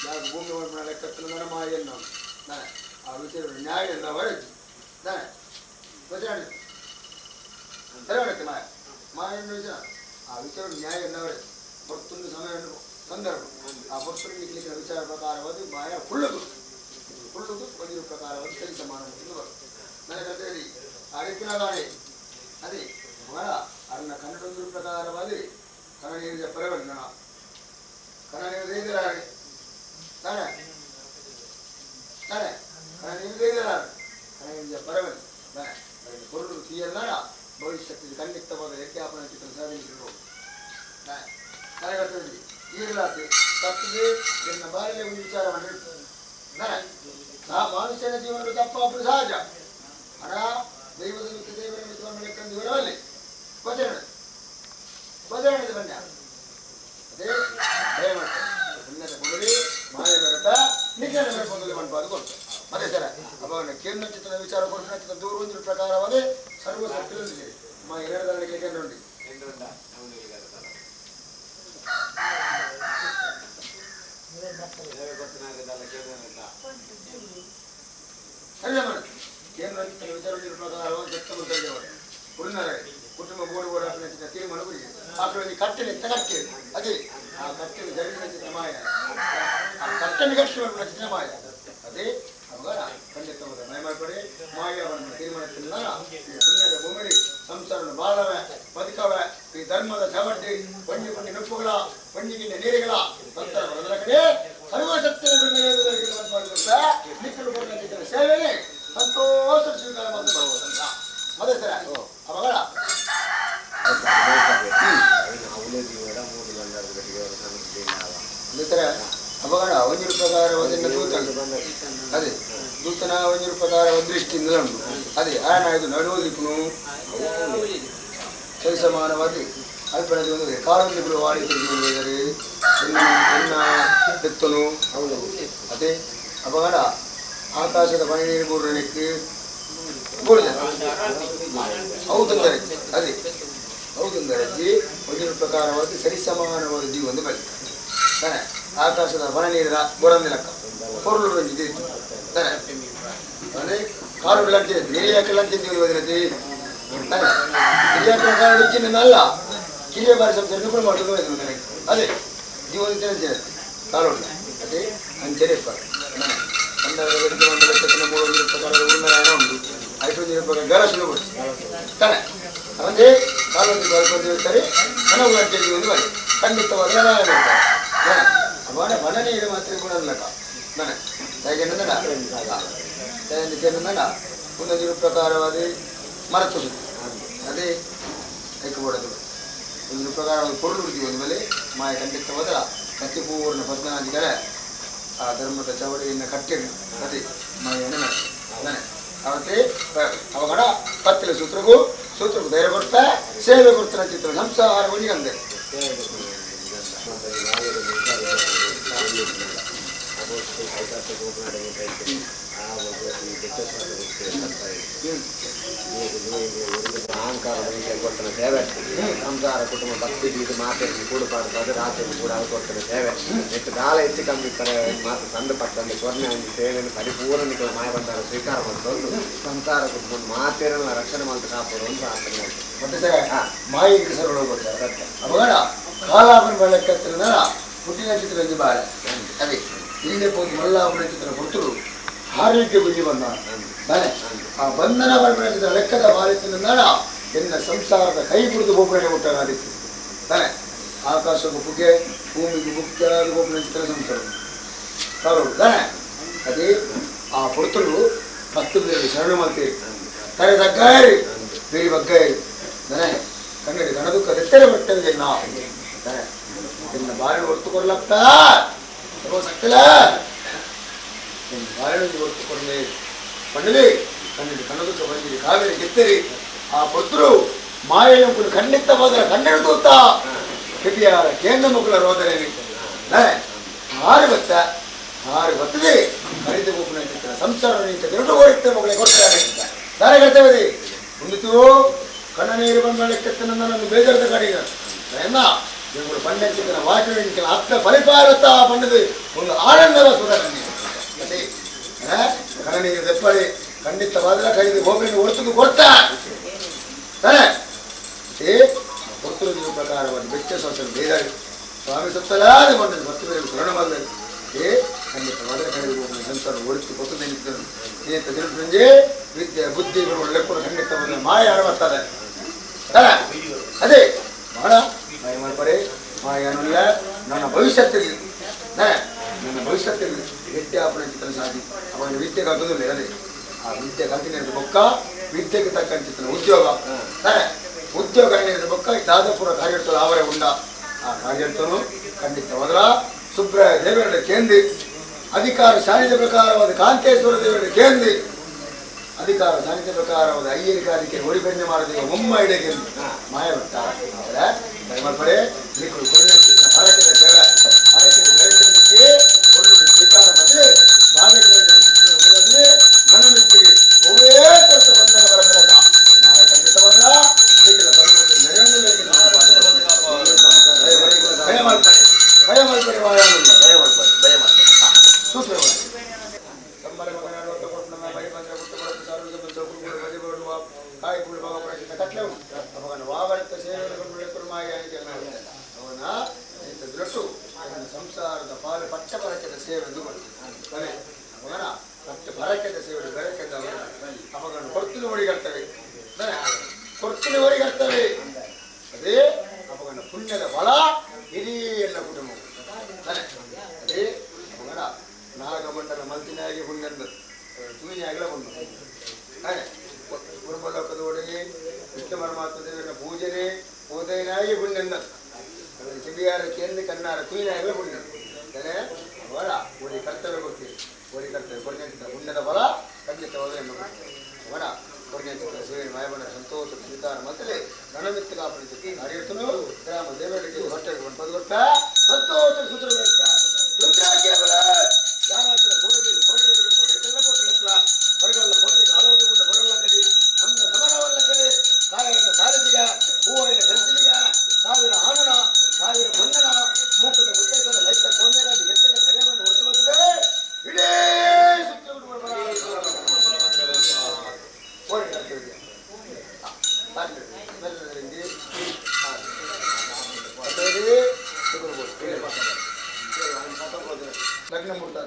ಯಾರು ಭೂಮಿ ಒಳಪಣ ಲೆಕ್ಕತ್ತಿನ ಮಾಯನ್ನು ಆ ವಿಷಯ ನ್ಯಾಯ ಎಲ್ಲ ಹೊರತು ಮಾಯ ಮಾಯನ್ನು ವಿಷಯ ಆ ವಿಚಾರ ನ್ಯಾಯ ಎಲ್ಲ ಹೊರತು ಹೊರತೊಂದು ಸಮಯ ಸಂದರ್ಭ ಆ ಹೊರತುಲಿಕ್ಕೆ ವಿಚಾರ ಪ್ರಕಾರವಾದ ಮಾಯ ಹುಳ್ಳುದು ಒಂದಿರು ಪ್ರಕಾರವಾದ ಸರಿ ಸಮಾನ ನನಗೆ ಹೇಳಿ ಆ ರೀತಿ ನಾಳೆ ಅದೇ ಮರ ಅದನ್ನ ಕನ್ನಡೊಂದು ಪ್ರಕಾರವಾದ ಕನ್ನಡ ಪರವಣ್ಣ ಕನ್ನಡ ತಾನೆ ತಾನೆ ಪರವನ್ ಕೊರಡು ತೀಯಲ್ಲ ಭವಿಷ್ಯದಲ್ಲಿ ಖಂಡಿತವಾದ ವ್ಯಕ್ತಿಯಾಪನ ಚಿತ್ರ ಸಾಧನೆ ಈಗಲಾತಿ ತಪ್ಪಿಗೆ ಎನ್ನ ಬಾಯಲ್ಲಿ ಒಂದು ವಿಚಾರ ಮಾಡಿರ್ತೀನಿ ಆ ಮನುಷ್ಯನ ಜೀವನದ ತಪ್ಪಾಪುದು ಸಹಜ ಹಣ ದೈವದ ಮಿತ್ರ ದೇವರ ಮಿತ್ರವನ್ನು ಲೆಕ್ಕಂದು ಇವರಲ್ಲಿ ಭಜನೆ ಬನ್ನಿ ಅದೇ ಭಯ ಮಾಡ್ತಾರೆ ಪುಣ್ಯದ ಮೊದಲೇ ಮಾಯ ಬರತ್ತ ನಿಜ ಮೊದಲು ಮನ್ಪಾದು ಕೊಡ್ತಾರೆ ಅದೇ ಸರ ಅವಾಗ ಕೇಂದ್ರ ಚಿತ್ರದ ವಿಚಾರ ಕೊಟ್ಟು ದೂರ ಹೊಂದಿನ ಪ್ರಕಾರವಾದ ಸರ್ವ ಸತ್ಯದೊಂದಿದೆ ಮಾ ಎರಡದಲ್ಲಿಗೆ ಕೇಂದ್ರ ಉಂಟು ಸರಿ ಮಾಡ ಕೇಂದ್ರ ಚಿತ್ರದ ವಿಚಾರ ಪ್ರಕಾರವಾದ ಕುಟುಂಬ ಬೋರ್ಡ್ ಬೋರ್ಡ್ ಹಾಕಿನ ತೀರ್ಮಾನ ಗುರಿಗೆ ಆಕಳಲ್ಲಿ ಕಟ್ಟೆನೆ ಕಟ್ಟೆ ಅದೇ ಆ ಕಟ್ಟೆಗೆ ಜರಿನ ಚಿತ್ರ ಮಾಯ ಆ ಕಟ್ಟೆನೆ ಕಟ್ಟೆ ಚಿತ್ರ ಮಾಯ ಅದೇ ಅವಾಗ ಖಂಡಿತ ಮಯ ಮಾಡ್ಕೊಡಿ ಮಾಯವನ್ನು ತೀರ್ಮಾನಕ್ಕಿಲ್ಲ ಪುಣ್ಯದ ಭೂಮಿ ಸಂಸಾರ ಬಾಳವೆ ಬದುಕವೆ ಈ ಧರ್ಮದ ಚವಡ್ಡಿ ಬಣ್ಣಿ ಬಣ್ಣಿ ನೊಪ್ಪುಗಳ ಬಣ್ಣಿಗಿಂದ ನೀರುಗಳ ಭಕ್ತರ ಬದಲ ಕಡೆ ಸರ್ವಸತ್ಯ ನಿಕ್ಕಲು ಕೊಟ್ಟಿದ್ದ ಸೇವೆಗೆ ಸಂತೋಷ ಸ್ವೀಕಾರ ಮಾಡಬಹುದಂತ ಅದೇ ಸರ ಅವಾಗ ಅಪಗಡ ಒಂಜಿನ ಪ್ರಕಾರವಾದ ಅದೇ ದೂತನ ಒಂಜಿನ ಪ್ರಕಾರ ದೃಷ್ಟಿಯಿಂದ ಉಂಟು ಅದೇ ಆನ ಇದು ನಡುವುದಕ್ಕೂ ಸರಿ ಸಮಾನವಾದ ಅಲ್ಪನದಿ ಒಂದು ಕಾಲುಗಳು ವಾಡಿ ತಿರುಗಿದರೆ ಎನ್ನ ಎತ್ತನು ಅದೇ ಅಪಗಡ ಆಕಾಶದ ಪನಿ ನೀರು ಪೂರ್ಣಕ್ಕೆ ಹೌದಂದರೆ ಅದೇ ಹೌದಂದರೆ ಒಂದಿನ ಪ್ರಕಾರವಾಗಿ ಸರಿಸಮಾನವಾದ ಜೀವ ಒಂದು ಬಳಿ ತಾನೆ ಆಕಾಶದ ಬನ ನೀರಿನ ಬೊರಂದಿ ಲೆಕ್ಕ ಪೊರ್ಲು ರಂಜಿದೆ ತಾನೆ ಅಂದರೆ ಕಾಲು ಲಂಚ ಹಿರಿಯಾಕೆ ಲಂಚ ಓದಿನತಿ ತಾನೆ ಹಿರಿಯಾಕೆ ಕಾಲು ಚಿನ್ನಲ್ಲ ಕಿರಿಯ ಬಾರಿ ಸಂಸ್ಥೆ ನಿಪುಣ ಮಾಡೋದು ನನಗೆ ಅದೇ ಜೀವನ ತಿಂತೇನೆ ಕಾಲು ಅದೇ ಅಂಚನೆ ಕಂಡಗಳಿಗೆ ಒಂದು ಲೆಕ್ಕത്തിന് ಮೂರು ಪ್ರಕಾರ ಉನ್ನರಾಯಣ ಉಂಟು 500 ರೂಪಾಯಿ ಗರಸಲು ಕೊಡಿ ತಾನೆ ಅದೇ ಕಾಲೊಂದು ಬರ್ಕೊಂಡಿರ್ತಾರೆ ಮನವು ಗಂಟೆಗೆ ಒಂದು ಬಳಿ ಖಂಡಿತವಾದ ನಾರಾಯಣ ಇರ್ತಾರೆ ಅವನ ಮನ ನೀರು ಮಾತ್ರ ಕೂಡ ಅಲ್ಲಕ ಮನೆ ಹೇಗೆ ನಂದನ ಒಂದೊಂದು ಪ್ರಕಾರವಾದ ಮರತು ಅದೇ ಐಕ್ಯಬೋಡದು ಒಂದು ಪ್ರಕಾರವಾದ ಪೊರುಳು ಹುಡುಗಿ ಒಂದು ಮೇಲೆ ಮಾಯ ಖಂಡಿತವಾದ ಕತ್ತಿಪೂರ್ಣ ಪದ್ಮನಾದಿಗಳ ಆ ಧರ್ಮದ ಚವಡಿಯನ್ನು ಕಟ್ಟಿರು ಅದೇ ಮಾಯನ ಮನೆ ಅವತ್ತೆ ಅವಗಡ ಕತ್ತಲೆ ಸೂತ್ರಕ್ಕೂ ಧೈರ್ಯ ಕೊಡ್ತಾ ಸೇವೆ ಕೊಡ್ತಾರ ಚಿತ್ರ ಸಂಸಾರ ಒಣಿಗಂದೆ ಅಹಂಕಾರ ಕೊಡ್ತಾನೆ ಸೇವೆ ಸಂಸಾರ ಕುಟುಂಬ ಭಕ್ತಿ ಇದು ಮಾತಾಡಿ ಕೂಡುಪಾಡು ರಾತ್ರಿ ಕೂಡ ಕೊಡ್ತಾನೆ ಸೇವೆ ಎಷ್ಟು ಕಾಲ ಹೆಚ್ಚು ಕಮ್ಮಿ ಮಾತು ತಂದು ಪಟ್ಟಂದು ಕೊನೆ ಒಂದು ಸೇವೆಯನ್ನು ಪರಿಪೂರ್ಣ ಮಾಯ ಬಂದಾರ ಸ್ವೀಕಾರ ಮಾಡ್ಕೊಂಡು ಸಂಸಾರ ಕುಟುಂಬ ಮಾತೇರನ್ನ ರಕ್ಷಣೆ ಮಾಡ್ತಾ ಕಾಪಾಡು ಅಂತ ಪ್ರಾರ್ಥನೆ ಮತ್ತೆ ಸರ್ ಮಾಯಿಗೆ ಸರ್ ಕೊಡ್ತಾರೆ ಅವಾಗ ಕಾಲಾಪನ ಬೆಳಕತ್ತಿನ ಹುಟ್ಟಿನ ಚಿತ್ರ ಬಾಳೆ ಅದೇ ಹಿಂದೆ ಹೋಗಿ ಮಲ್ಲಾಪನ ಚಿತ್ರ ಕೊಟ್ಟರು ಆರೋಗ್ಯ ಬುದ್ಧಿ ಬಂದ ಬಾಳೆ ಆ ಬಂಧನ ಬರಬೇಡ ಚಿತ್ರ ಲೆಕ್ಕದ ಬಾಳಿತಿನ ಎನ್ನ ಸಂಸಾರದ ಕೈ ಕುಡಿದು ಗೋಪುರಕ್ಕೆ ಕೊಟ್ಟಾಗ ಅದಕ್ಕೆ ತಾನೆ ಆಕಾಶಕ್ಕೆ ಪುಗೆ ಭೂಮಿಗೆ ಮುಕ್ತಾದ ಗೋಪುರ ಚಿತ್ರ ಸಂಸಾರ ಕಾಲು ತಾನೆ ಅದೇ ಆ ಪುರ್ತರು ಭಕ್ತ ಶರಣ ಮಾಡ್ತೀರಿ ತಲೆ ತಗ್ಗಾರಿ ಬೇಡಿ ಬಗ್ಗಾರಿ ತಾನೆ ಕನ್ನಡಿ ಗಣದುಃಖ ತೆತ್ತರೆ ಬರ್ತದೆ ನಾ ತಾನೆ ಎನ್ನ ಬಾಳೆ ಹೊತ್ತು ಕೊಡ್ಲಾಗ್ತಾ ಸಕ್ಕಲ ಬಾಳೆ ಹೊತ್ತು ಕೊಡಲೇ ಪಂಡಲಿ ಕನ್ನಡಿ ಕಣದುಃಖ ಬಂದಿರಿ ಕಾವೇರಿ ಗೆತ್ತರಿ ಆ ಪುತ್ರರು ಮಾಯೆಂಪು ಖಂಡಿತವಾದ ಕನ್ನಡ ದೂತ ಹಿರಿಯಾರ ಕೇಂದ್ರ ಮಕ್ಕಳ ರೋದನೆ ಆರು ಬರ್ತದೆ ಹರಿದ ಗೋಪುರ ಚಿತ್ರ ಸಂಸಾರ ನೀತ ಎರಡು ಹೋಯ್ತೆ ಮಗಳಿಗೆ ಕೊಡ್ತಾರೆ ದಾರೆ ಕರ್ತೇವೆ ಮುಂದಿತು ಕಣ್ಣ ನೀರು ಬಂದ ಲೆಕ್ಕತ್ತೆ ನನ್ನನ್ನು ಬೇಜಾರದ ಕಡೆಗೆ ಎನ್ನ ಇವರು ಪಂಡ ಚಿತ್ರ ವಾಚನ ಅತ್ತ ಫಲಿತಾರತ್ತ ಪಂಡದು ಒಂದು ಆನಂದದ ಸುಧಾರಣೆ ಅದೇ ಕಣ್ಣ ನೀರು ದೆಪ್ಪಳಿ ಖಂಡಿತವಾದ ಕೈದು ಗೋಪಿನ ಹೊರತು ಕೊಡ್ತಾ ಕೊಡ್ತಿರೋ ಪ್ರಕಾರವಾಗಿ ಬೆಚ್ಚ ಸಂಸ್ಥೆ ಬೇದಾಗಿ ಸ್ವಾಮಿ ಸತ್ತಲಾದ ಬಂದದ್ದು ಮತ್ತು ಬೇರೆ ಶರಣ ಮಾಡಿದಲ್ಲಿ ಖಂಡಿತವಾದ ಕೈದು ಗೋಪಿನ ಸಂಸಾರ ಹೊರತು ಕೊಟ್ಟದೆ ನಿಂತರು ಏತ ಸಂಜೆ ವಿದ್ಯೆ ಬುದ್ಧಿಗಳು ಲೆಕ್ಕ ಖಂಡಿತವಾದ ಮಾಯ ಆಡ್ಬರ್ತಾರೆ ಅದೇ ಬಹಳ ಮಾಯ ಮಾಡ್ಬಾರೆ ಮಾಯ ಅನ್ನಲ್ಲ ನನ್ನ ಭವಿಷ್ಯತ್ತಿರಲಿ ನನ್ನ ಭವಿಷ್ಯತ್ತಿರಲಿ ವಿದ್ಯಾಪನ ಚಿತ್ರ ಸಾಧಿ ಅವಾಗ ವಿದ್ಯೆ ಕಲ್ತದಿಲ್ಲ ಅದೇ ಆ ವಿದ್ಯೆ ಕಲ್ತಿನ ಬೊಕ್ಕ ವಿದ್ಯೆಗೆ ತಕ್ಕಂತ ಚಿತ್ರ ಉದ್ಯೋಗ ಉದ್ಯೋಗ ಬೊಕ್ಕ ದಾದಪುರ ಕಾರ್ಯರ್ತಲು ಅವರೇ ಉಂಡ ಆ ಕಾರ್ಯರ್ತನು ಖಂಡಿತವಾದ ಸುಬ್ರಾಯ ದೇವರ ಕೇಂದ್ರಿ ಅಧಿಕಾರ ಸಾಣಿಧ್ಯ ಪ್ರಕಾರವಾದ ಕಾಂತೇಶ್ವರ ದೇವರ ಕೇಂದ್ರಿ ಅಧಿಕಾರ ಸಾಣಿಧ್ಯ ಪ್ರಕಾರವಾದ ಅಯ್ಯರಿಗಾರಿಕೆ ಹೊಡಿಬೆಣ್ಣೆ ಮಾಡಿದ ಮುಮ್ಮೈಡೆಗೆ ಮಾಯ ಬಿಟ್ಟಾರೆ ದಯಮಾಡ್ಪಡೆ ನಿಕ್ಕಳು ಕೊನೆಯ ಭಾರತದ ಸೇವೆ ಭಾರತದ ಬೆಳಕಿಗೆ ಒಂದು ಸ್ವೀಕಾರ ಮಾಡಿ ಬಾಲ್ಯಕ್ಕೆ ಮನಮಿತ್ತಿಗೆ ಒಬ್ಬೇ ಕೊಟ್ಟ ಬಂಧನ ಬರಬೇಕ ಮಾಯ ಖಂಡಿತವಲ್ಲ ನಿಕ್ಕಲ ಬಂಧನಕ್ಕೆ ನೆರೆಯುವುದಕ್ಕೆ ಭಯ ಮಾಡ್ತಾರೆ ಮಾಯ ಭಯ ಮಾಡ್ತಾರೆ ಸೂತ್ರ ಸಂಬಳ ಕಾಯಿ ಪುಳಿ ಭಾಗ ಕಟ್ಲೆವು ಅವನ ವಾವರ್ತ ಅವನ ದೃಷ್ಟು ಸಂಸಾರದ ಪಾಲು ಪಟ್ಟ ಬರಕೆದ ಸೇವೆ ಎಂದು ಮಾಡ್ತಾನೆ ಅವನ ಪಟ್ಟ ಬರಕೆದ ಸೇವೆ ಬೆರಕೆದ ಅವಗಳನ್ನು ಕೊಡ್ತೀನಿ ಹೊಡಿಗರ್ತವೆ ಕೊಡ್ತೀನಿ ಹೊಡಿಗರ್ತವೆ ಅದೇ ಅವನ ಪುಣ್ಯದ ಫಲ ಇಡೀ ಎಲ್ಲ ಕುಟುಂಬ ಅದೇ ಅವನ ನಾಗಮಂಡಲ ಮಲ್ತಿನಾಗಿ ಹುಣ್ಣೆಂದು ತುಯಿನಿ ಆಗಲೇ ಬಂದು ಕುರುಬಲೋಕದ ಒಳಗೆ ವಿಷ್ಣು ಪರಮಾತ್ಮ ದೇವರ ಪೂಜನೆ ಪೂಜೆನಾಗಿ ಹುಣ್ಣೆಂದ ಕಿಡಿಯಾರ ಕೇಂದ್ರ ಕಣ್ಣಾರ ತುಯಿನಾಗಲೇ ಹುಣ್ಣೆಂದು ಅವರ ಒಡಿ ಕರ್ತವ್ಯ ಕೊಡ್ತೀವಿ ಒಡಿ ಕರ್ತವ್ಯ ಕೊನೆಯ ಹುಣ್ಣದ ಫಲ ಖಂಡಿತವಾದ ಅವನ ಕೊನೆಯ ಸೇವೆ ಮಾಯಬಣ್ಣ ಸಂತೋಷ ಸ್ವೀಕಾರ ಮತ್ತೆ ಗಣಮಿತ್ತ ಕಾಪಾಡಿತು ಹರಿಯರ್ತನು ಗ್ರಾಮ ದೇವರಿಗೆ ಹೊಟ್ಟೆ ಪದ ಸಂತೋಷ ಸುಧರಬೇಕು ಬರಗಲ್ಲ ಕೋಟೆ ಕಾಲುವುದುಕೊಂಡ ಬರಲ್ಲ ಕಡೆ ನಮ್ಮ ಸಮರವಲ್ಲ ಕಡೆ ಕಾಯಿನ ಸಾರದಿಗ ಹೂವಿನ ಕಂಚಿನಿಗ ಸಾವಿರ ಆನನ ಸಾವಿರ ಮನ್ನನ ಮೂಕದ ಮುತ್ತೈಸರ ಲೈತ ಕೋಂದೆಗಾಗಿ ಎತ್ತಿನ ಕರೆಯನ್ನು ಹೊರತು ಬರ್ತದೆ ಇಡೀ ಲಗ್ನ ಮುಹೂರ್ತ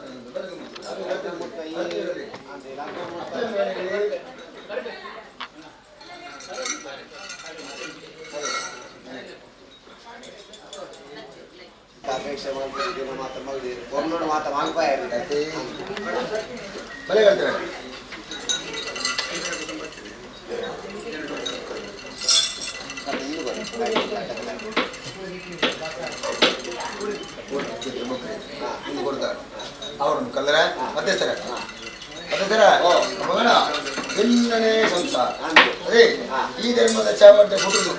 ಅಪೇಕ್ಷೆ ಮಾತ್ರ ಮಗದಿ ಒಮ್ಮೆ ಮಾತ್ರ ಮಾಡ್ಪಾಯ ಬಲೆ ಹೇಳ್ತೇವೆ ಕೊಡ್ತಾರೆ ಅವ್ರನ್ನ ಕಲ್ಲರ ಮತ್ತೆ ಸರ ಮಗನ ಎಲ್ಲನೇ ಸಂಸಾರ ಅದೇ ಈ ಧರ್ಮದ ಚಾವಟೆ ಹುಟ್ಟುದು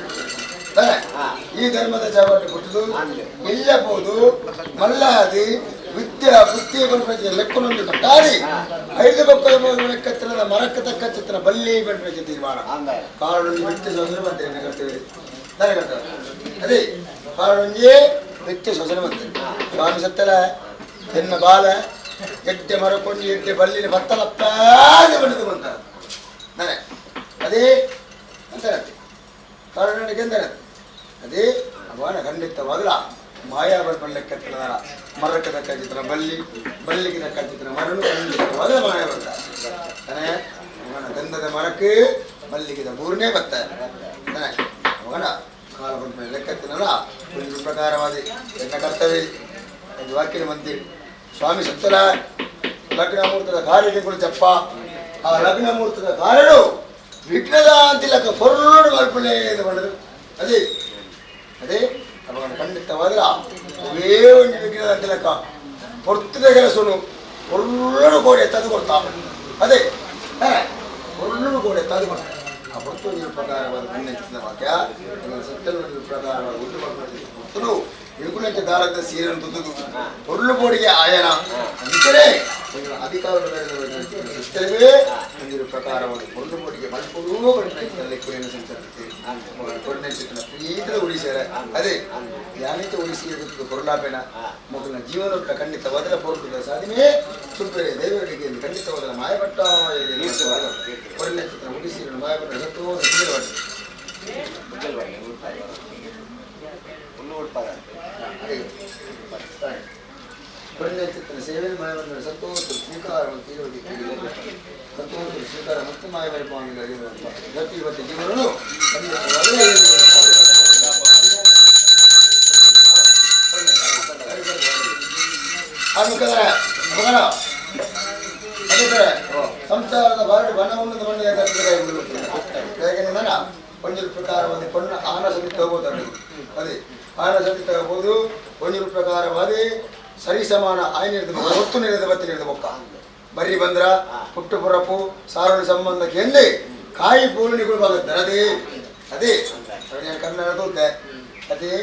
ಈ ಧರ್ಮದ ಚಾವಟೆ ಹುಟ್ಟುದು ಎಲ್ಲಬಹುದು ಮಲ್ಲಾದಿ ವಿದ್ಯಾ ಬುದ್ಧಿ ಬಂದ್ರೆ ಲೆಕ್ಕನೊಂದು ಕಟ್ಟಾರಿ 5 ಬೊಕ್ಕದ ಲೆಕ್ಕತ್ತಿನ ಮರಕ್ಕ ತಕ್ಕ ಚಿತ್ರ ಬಲ್ಲಿ ಬಂದ್ರೆ ತೀರ್ಮಾನ ಕಾರಣೊಂದು ವ್ಯಕ್ತಿ ಸೊಸರೆ ಬಂತೇನೆ ಕರ್ತೇವೆ ಅದೇ ಕಾರಣೊಂಜಿ ವ್ಯಕ್ತಿ ಸೊಸರೆ ಬಂತೇನೆ ಸ್ವಾಮಿ ಸತ್ತಲ ಹೆಣ್ಣ ಬಾಲ ಎಟ್ಟೆ ಮರಕೊಂಡು ಎಟ್ಟೆ ಬಲ್ಲಿನ ಭತ್ತಲಪ್ಪಾಗಿ ಬಡಿದು ಬಂತಾರೆ ನಾನೇ ಅದೇ ಅಂತಾರೆ ಕಾರಣಕ್ಕೆ ಎಂದರೆ ಅದೇ ಅವನ ಖಂಡಿತವಾಗಲ ಮಾಯಾ ಬಣ್ಣಕ್ಕೆತ್ತನ ಮರಕ್ಕೆ ತಕ್ಕ ಚಿತ್ರ ಬಲ್ಲಿಗೆ ತಕ್ಕ ಚಿತ್ರ ಮರಳು ಖಂಡಿತವಾಗಲ ಮಾಯ ಬರ್ತಾರೆ ಅವನ ಗಂಧದ ಮರಕ್ಕೆ ಮಲ್ಲಿಗೆದ ಮೂರನೇ ಬರ್ತಾರೆ ಅವನ ಕಾಲ ಬಂದ ಲೆಕ್ಕತ್ತಿನಲ್ಲ ಒಂದು ಪ್ರಕಾರವಾದ ಎಲ್ಲ ಕರ್ತವ್ಯ ಒಂದು ವಾಕ್ಯನ ಮಂದಿರ ಸ್ವಾಮಿ ಸತ್ತಲ ಲಗ್ನ ಮುಹೂರ್ತದ ಕಾರ್ಯಗಳು ಚಪ್ಪ ಆ ಲಗ್ನ ಮುಹೂರ್ತದ ಕಾರ್ಯಗಳು ವಿಘ್ನದ ಅಂತಿಲಕ ಕೊರಡು ಮಲ್ಪನೆ ಎಂದು ಮಾಡಿದ್ರು ಅದೇ ಅದೇ ಅವನ ಖಂಡಿತವಾಗಲ ಅವೇ ಒಂದು ವಿಘ್ನದ ಅಂತಿಲಕ ಹೊರ್ತದ ಕೆಲಸನು ಒಳ್ಳು ಗೋಡೆ ತಂದು ಕೊಡ್ತಾ ಅದೇ ಒಳ್ಳು ಗೋಡೆ ತಂದು ಕೊಡ್ತಾರೆ ಆ ಹೊತ್ತು ಪ್ರಕಾರವಾದ ಕಣ್ಣಿನ ವಾಕ್ಯ ಸತ್ತಲು ಪ್ರಕಾರವಾದ ಉಂಟು ಹೊತ್ತಲು ಇಳುಕುಲಕ್ಕೆ ದಾರದ ಸೀರನ್ನು ತುದ್ದು ಒಳ್ಳು ಬೋಡಿಗೆ ಆಯನ ಅಂತಾರೆ ಅಧಿಕಾರವೇ ಒಂದಿರು ಪ್ರಕಾರವಾದ ಒಳ್ಳು ಬೋಡಿಗೆ ಮಲ್ಪಡೂ ಲೆಕ್ಕುರಿಯನ್ನು ಸಂಚರಿಸುತ್ತೆ ಕೊರನೆ ಚಿತ್ರ ಪ್ರೀತಿದ ಉಳಿಸ್ಯಾರ ಅದೇ ಯಾನಿತ ಉಳಿಸಿ ಕೊರಲಾಪೇನ ಮಗನ ಜೀವನದ ಖಂಡಿತವಾದ ಪೂರ್ವದ ಸಾಧನೆ ಸುಬ್ರೇ ದೇವರಿಗೆ ಖಂಡಿತವಾದ ಮಾಯಪಟ್ಟ ಕೊರನೆ ಚಿತ್ರ ಉಳಿಸಿ ಮಾಯಪಟ್ಟ ಚಿತ್ರ ಸೇವೆ ಮಾಯವನ್ನು ಸಂತೋಷ ಸ್ವೀಕಾರವನ್ನು ಸಂತೋಷ ಸ್ವೀಕಾರ ಮತ್ತು ಮಾಯವರಿರುವಂಥ ಗತಿ ಇವತ್ತು ಜೀವನನು ಸಂಸಾರದ ಬಾರಿ ಬಣ್ಣವನ್ನು ಹೇಗೆ ಒಂದು ಪ್ರಕಾರ ಪ್ರಕಾರವಾದ ಪಣ್ಣ ಆನ ಸತಿ ತಗೋತಾರೆ ಅದೇ ಆನ ಸತಿ ತಗೋಬಹುದು ಒಂಜೂರು ಪ್ರಕಾರವಾದಿ ಸರಿ ಸಮಾನ ಆಯ್ನಿರ್ದ ಒತ್ತು ನೀರಿದ ಬತ್ತಿ ನೀರಿದ ಬೊಕ್ಕ ಬರ್ರಿ ಬಂದ್ರ ಪುಟ್ಟು ಪುರಪ್ಪು ಸಾರಳು ಸಂಬಂಧಕ್ಕೆ ಎಂದೇ ಕಾಯಿ ಪೂರ್ಣಿಗಳು ಬಾಗುತ್ತೆ ಅದೇ ಕನ್ನಡ ತೋತೆ ಅದೇ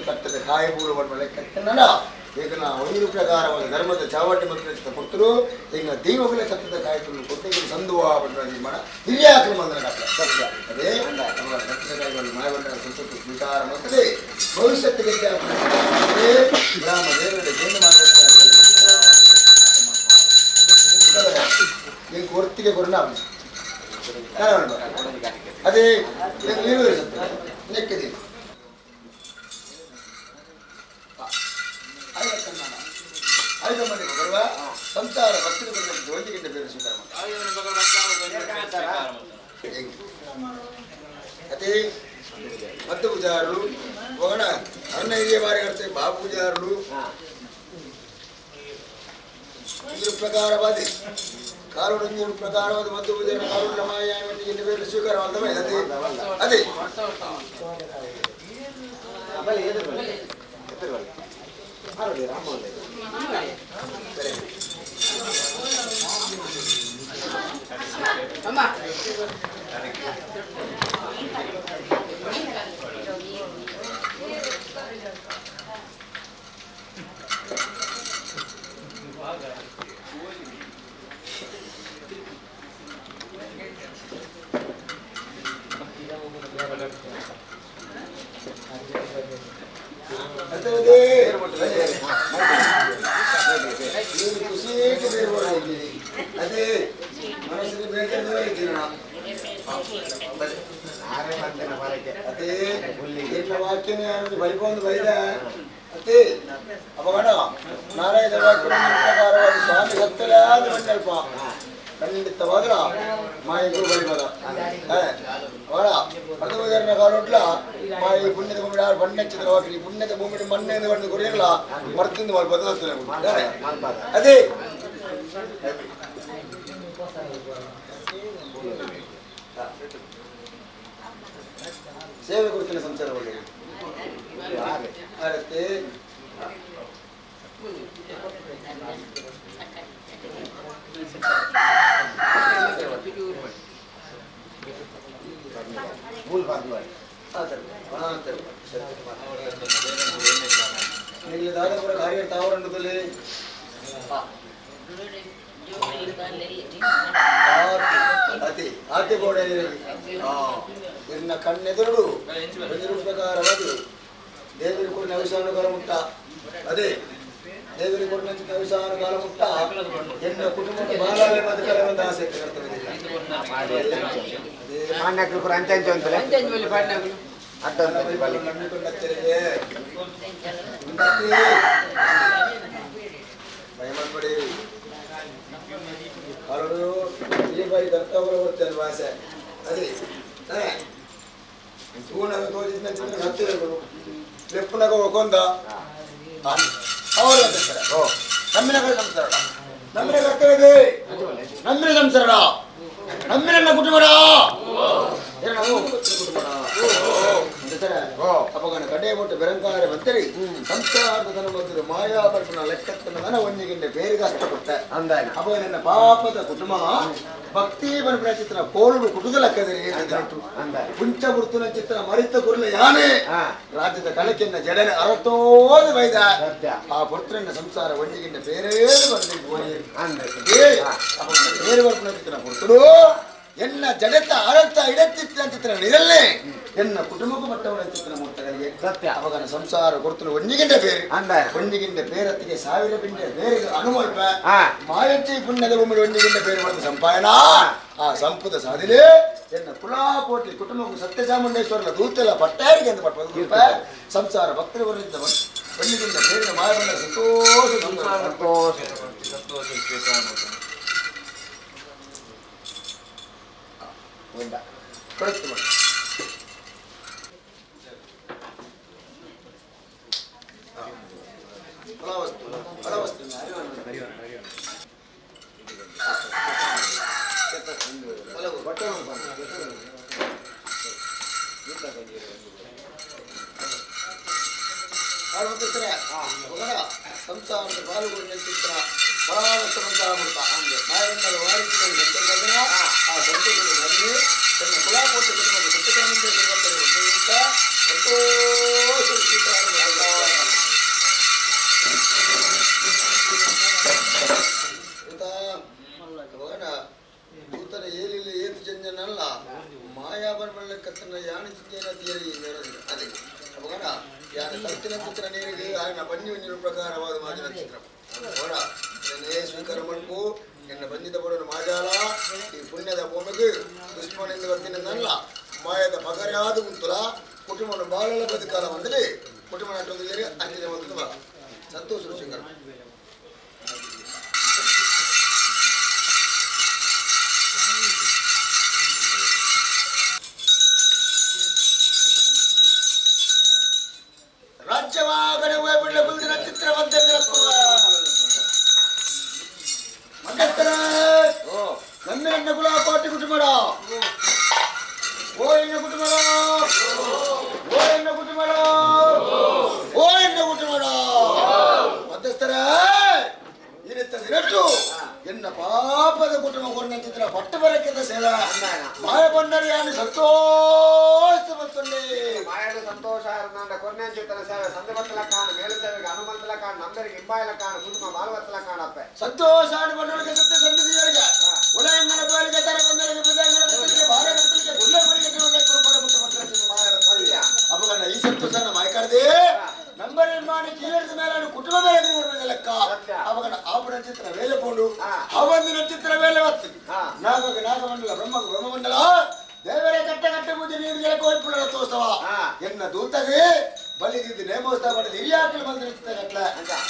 ಕಟ್ಟದ ಕಾಯಿ ಪೂಲು ಬಂದ್ಮೇಲೆ ಕಟ್ಟನಡ ಈಗ ನಾ ಒಂಜೂರು ಪ್ರಕಾರವಾದ ಧರ್ಮದ ಚಾವಟಿ ಮಂತ್ರ ಕೊಟ್ಟರು ಈಗ ದೈವಗಳೇ ಕಟ್ಟದ ಕಾಯಿ ಪೂಲು ಕೊಟ್ಟು ಈಗ ಸಂದುವ ಬಂದ್ರೆ ಮಾಡ ಹಿರಿಯ ಆಕ್ರಮ ಅದೇ ಕಟ್ಟದ ಮಾಯ ಬಂದ ಸಂಸ್ಕೃತ ಸ್ವೀಕಾರ ಮಾಡ್ತದೆ ಭವಿಷ್ಯತ್ತಿಗೆ ಗ್ರಾಮ ದೇವರಲ್ಲಿ ಜೇನು ಮಾಡಬೇಕು ಈಗ ಹೊರ್ತಿಗೆ ಕೊರೋನಾ ಅದೇ ನೀವು ನೆಕ್ಕಿದೆ ಐದು ಮಂದಿ ಬರುವ ಸಂಸಾರ ಭಕ್ತರು ಒಂದಿಗಿಂತ ಬೇರೆ ಸ್ವೀಕಾರ ಅದೇ ಮದ್ದು ಪೂಜಾರರು ಒಗಣ ಅನ್ನ ಹಿರಿಯ ಬಾರಿ ಕಟ್ತೇವೆ ಬಾಬು ಪೂಜಾರರು ಇದ್ರ ಪ್ರಕಾರವಾದಿ ಕಾರುಣ ಪ್ರಕಾರವಾದ ಮದ್ದು ಪೂಜಾರ ಕಾರುಣ ಮಾಯ ಬೇರೆ ಸ್ವೀಕಾರ ಅದೇ ಅದೇ ಮನಸ್ಸಿಗೆ ಬೇಕಂದ್ರೆ ಅದೇ ಎಲ್ಲ ವಾಕ್ಯನೇ ಬರಿಕೊಂಡು ಬೈದ ಅದೇ ಅಪಗಣ ನಾರಾಯಣ ವಾಕ್ಯ ಪ್ರಕಾರವಾದ ಸ್ವಾಮಿ ಸತ್ತಲೇ ಆದ ಮಂಡಲ್ಪ ಖಂಡಿತವಾದ್ರ ಮಾಯಿಗೂ ಬಲಿಮದ ಅವಳ ಅರ್ಧವದರ್ನ ಕಾಲೋಟ್ಲ ಮಾಯಿ ಪುಣ್ಯದ ಭೂಮಿ ಬಣ್ಣಚ್ಚಿದ್ರ ವಾಕ್ಯ ಪುಣ್ಯದ ಭೂಮಿ ಮಣ್ಣೆಂದು ಬಂದು ಕೊರಿಯಲ್ಲ ಮರ್ತಿಂದು ಮಾಡಿ ಬದಲಾಗ್ತದೆ ಅದೇ ಸೇವೆ ಕೊಡ್ತೇನೆ ಸಂಸಾರ ಒಳ್ಳೆಯ ಆಗುತ್ತೆ ದಾದಾಪುರ ಕಾರ್ಯ ತಾವರಂಡದಲ್ಲಿ ಆತಿ ಗೋಡೆ ನಿನ್ನ ಕಣ್ಣೆದುರು ಪ್ರಕಾರವಾಗಿ ದೇವರಿ ಕೂಡ ನವಿಸಾನುಗಾಲ ಮುಟ್ಟ ಅದೇ ದೇವರಿ ಕೂಡ ನವಿಸಾನುಗಾಲ ಮುಟ್ಟ ಎನ್ನ ಕುಟುಂಬದ ಬಾಲಾಲೆ ಬದುಕಲ ಒಂದು ಆಸೆ ಭಯಮಾಡ್ಬೇಡಿ ಅವಳು ಈ ಬಾರಿ ಕರ್ತವ್ಯ ಬರ್ತೇನೆ ಭಾಷೆ ಅದೇ ಹೂನಾಗ ತೋರಿಸಿದ ಹತ್ತಿರಗಳು ಲೆಪ್ಪನಾಗ ಒಳ್ಕೊಂಡ ಅವರ ನಮ್ಮಿನ ಸಂಸಾರ ನಮ್ಮಿನ ಕರ್ತವ್ಯ ನಮ್ಮಿನ ಸಂಸಾರ ನಮ್ಮಿನ ಕುಟುಂಬ ಅಪಗಣ ಕಡೆ ಮುಟ್ಟು ಬೆರಂಕಾರ ಬಂತರಿ ಸಂಸಾರದ ಬಂದರು ಮಾಯಾಪರ್ಪಣ ಲೆಕ್ಕತ್ತನ ಒಂದಿಗಿಂತ ಬೇರಿಗೆ ಹಸ್ತಪಟ್ಟ ಅಪ ನನ್ನ ಪಾಪದ ಕುಟುಂಬ ಭಕ್ತಿ ಬನ್ಪನ ಚಿತ್ರ ಕೋಲು ಕುಟುಂಬ ಲೆಕ್ಕದಲ್ಲಿ ಕುಂಚ ಗುರುತಿನ ಚಿತ್ರ ಮರಿತ ಕುರುಲ ಯಾನೆ ರಾಜ್ಯದ ಕಳಕೆನ್ನ ಜಡನೆ ಅರತೋದು ಬೈದ ಆ ಪುತ್ರನ ಸಂಸಾರ ಒಂದಿಗಿಂತ ಬೇರೆ ಬೇರೆ ಬರ್ಪನ ಚಿತ್ರ ಪುರ್ತರು ಎನ್ನ ಜಡತ ಅರತ ಇಡತ್ತಿತ್ತ ಚಿತ್ರ ನಿರಲ್ಲೇ ಎನ್ನ ಕುಟುಂಬಕ್ಕೂ ಮಟ್ಟವಳ ಚಿತ್ರ ಮುಟ್ಟಗಳಿಗೆ ಸತ್ಯ ಅವಗನ ಸಂಸಾರ ಕೊಡ್ತಲು ಒಂದಿಗಿಂತ ಬೇರೆ ಒಂದಿಗಿಂತ ಬೇರತ್ತಿಗೆ ಸಾವಿರ ಪಿಂಡ ಬೇರೆ ಅನುಮಲ್ಪ ಮಾಯಂಚಿ ಪುಣ್ಯದ ಭೂಮಿ ಒಂದಿಗಿಂತ ಬೇರೆ ಮಾಡಿದ ಸಂಪಾಯನ ಆ ಸಂಪುದ ಸಾಧಿಲೆ ಎನ್ನ ಕುಲಾಕೋಟಿ ಕುಟುಂಬಕ್ಕೂ ಸತ್ಯ ಚಾಮುಂಡೇಶ್ವರನ ದೂತೆಲ್ಲ ಪಟ್ಟಾರಿಗೆ ಅಂತ ಪಟ್ಟ ಸಂಸಾರ ಭಕ್ತರು ಬರಲಿದ್ದ ಒಂದಿಗಿಂತ ಬೇರೆ ಮಾಯ ಬಂದ ಸಂತೋಷ ಕರೆಕ್ಟ್ ಮಾಡಿ ಸಂಸಾರದ ಪಾಲುಗೊಂಡ ಚಿತ್ರ ಬಹಳಷ್ಟು ಮಂತ್ರ ನಾಯಕರ ವಾರಿಸಿದ ಆ ಸಂತೋಷದ ಮದುವೆ ತನ್ನ ಕುಲಾಪೋಟ ಕುಟುಂಬದ ಸತ್ಯಕಾನಂದ ದೂತನ ಏಲಿಲ್ಲ ಏತು ಜಂಜನಲ್ಲ ಮಾಯಾಬರ್ ಮಳ್ಳಕ್ಕತ್ತನ ಯಾಣಿ ಚಿಂಜನ ತೀರಿ ಅದೇ ಅವಗಣ ಯಾನ ತರ್ತಿನ ಚಿತ್ರ ನೀರಿಗೆ ఆయన ಬನ್ನಿ ಒಂಜಿನ ಪ್ರಕಾರವಾದ ಮಾಜಿನ ಚಿತ್ರ ಅವರ ನೇ ಸ್ವೀಕಾರ ಮಾಡ್ಕೋ ಎನ್ನ ಬಂದಿದ್ದ ಬಡವನ ಮಾಜಾಲ ಈ ಪುಣ್ಯದ ಭೂಮಿಗೆ ದುಶ್ಮನಿಂದ ಬರ್ತಿನಲ್ಲ ಮಾಯದ ಪಗರಾದ ಕುಂತುಲ ಕುಟುಂಬನ ಬಾಳಲ ಬದುಕಾಲ ಬಂದರೆ ಕುಟುಂಬ ನಾಟಕದಲ್ಲಿ ಅಂಜಿನ ಒಂದು ಸಂತೋಷ ಸ್ವೀಕಾರ ರಾಜ್ಯವಾಗಣೆ ಬಿಡ್ಲ ಗುಲ್ದಿನ ಚಿತ್ರ ನನ್ನ ಎಣ್ಣ ಕುಲ ಕೋಟಿ ಕುಟುಂಬ ಓ ಎಣ್ಣ ಕುಟುಂಬ ಓ ಎಣ್ಣ ಕುಟುಂಬ ಓ ಎಣ್ಣ ಕುಟುಂಬ ಮಧ್ಯಸ್ಥರ ಇರಟ್ಟು ಎನ್ನ ಪಾಪದ ಕುಟುಂಬ ಕೊಂಡಂತಿದ್ರ ಪಟ್ಟು ಬರಕ್ಕಿದ್ದ ಸೇವೆ ಮಾಯ ಬಂದರೆ ಯಾನು ಸಂತೋಷ ಬರ್ತಂಡೆ ಮಾಯದ ಸಂತೋಷ ಕೊರ್ನೆ ಚಿತ್ರ ಸೇವೆ ಸಂದೆ ಬತ್ತಲ ಕಾಣ ಮೇಲು ಸೇವೆಗೆ ಹನುಮಂತಲ ಕಾಣ ನಂಬರಿಗೆ ಹಿಂಬಾಯಲ ಕಾಣ ಕುಟುಂಬ ಮಾಲವತ್ತಲ ಕಾಣಪ್ಪೆ ಸಂತೋಷ ಬಂದವರಿಗೆ ಸತ್ಯ ಸಂತತಿಯವರಿಗೆ ಉಲಯಂಗನ ಬಾಳಿಗೆ ತರ ಬಂದವರಿಗೆ ಬುಧಂಗನ ಬತ್ತಲಿಗೆ ಬಾಳ ಬತ್ತಲಿಗೆ ಬುಲ್ಲ ಬರಿಗೆ ಅಪಗಣ ಈ ಸಂತೋಷನ ಮಾಯ್ಕಾಡದೆ ನಂಬರ್ ಮಾಡಿ ಕೀಳಿದ ಮೇಲೆ ಕುಟುಂಬ ಮೇಲೆ ಲೆಕ್ಕ ಅವಗಣ ಆಪಣ ಚಿತ್ರ ವೇಲೆ ಪೋಂಡು ಅವಂದಿನ ಚಿತ್ರ ವೇಲೆ ಬರ್ತದೆ ನಾಗಗೆ ನಾಗಮಂಡಲ ಬ್ರಹ್ಮಗೆ ಬ್ರಹ್ಮಮಂಡಲ ದೇವರ ಕಟ್ಟ ಕಟ್ಟ ಮುದ್ದೆ ನೀರಿಗೆ ಕೋಲ್ಪುಳ ರಥೋತ್ಸವ ಎನ್ನ ದೂತಗೆ ಬಲಿದಿದ್ದು ನೇಮೋತ್ಸವ ಮಾಡಿದ ಹಿರಿಯಾಕಲು ಬಂದ ಕಟ್ಲ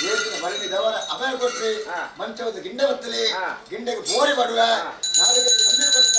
ಏಸಿನ ಬಲಿನಿ ದೇವರ ಅಭಯ ಕೊಟ್ರಿ ಮಂಚವದ ಗಿಂಡೆ ಬತ್ತಲಿ ಗಿಂಡೆಗೆ ಬೋರಿ ಬಡುವ ನಾಲಿಗೆ ನಂದಿ ಕೊಟ್ಟ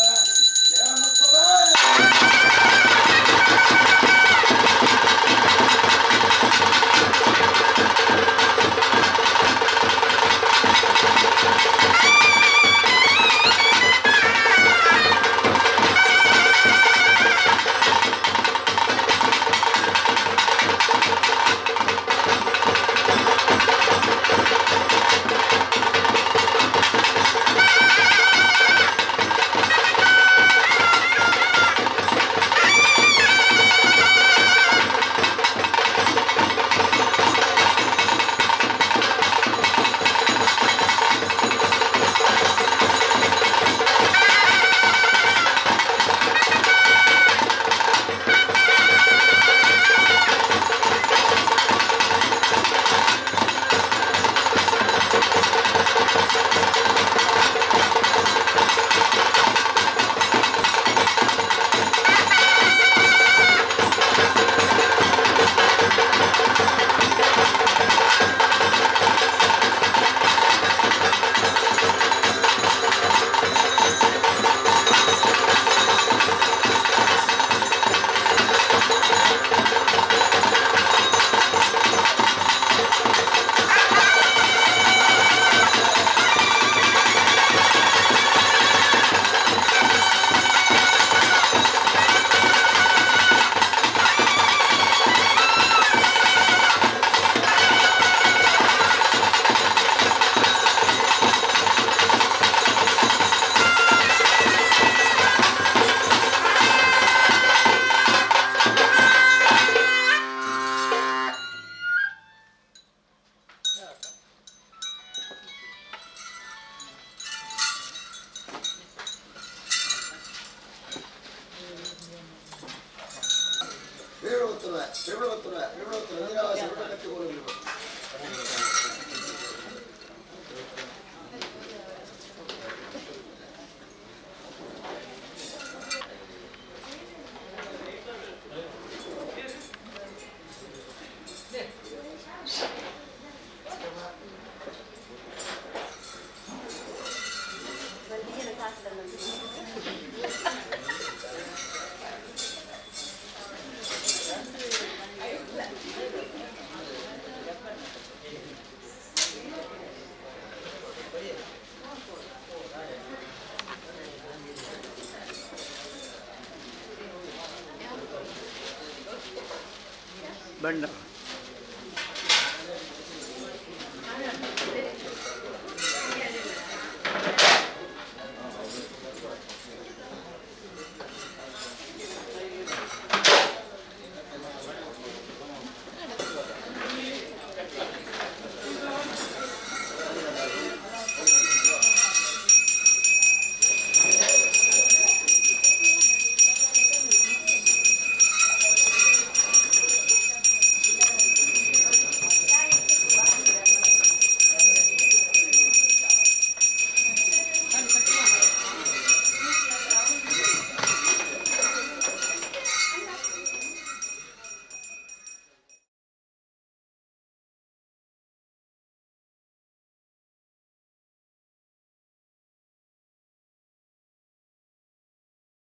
बंड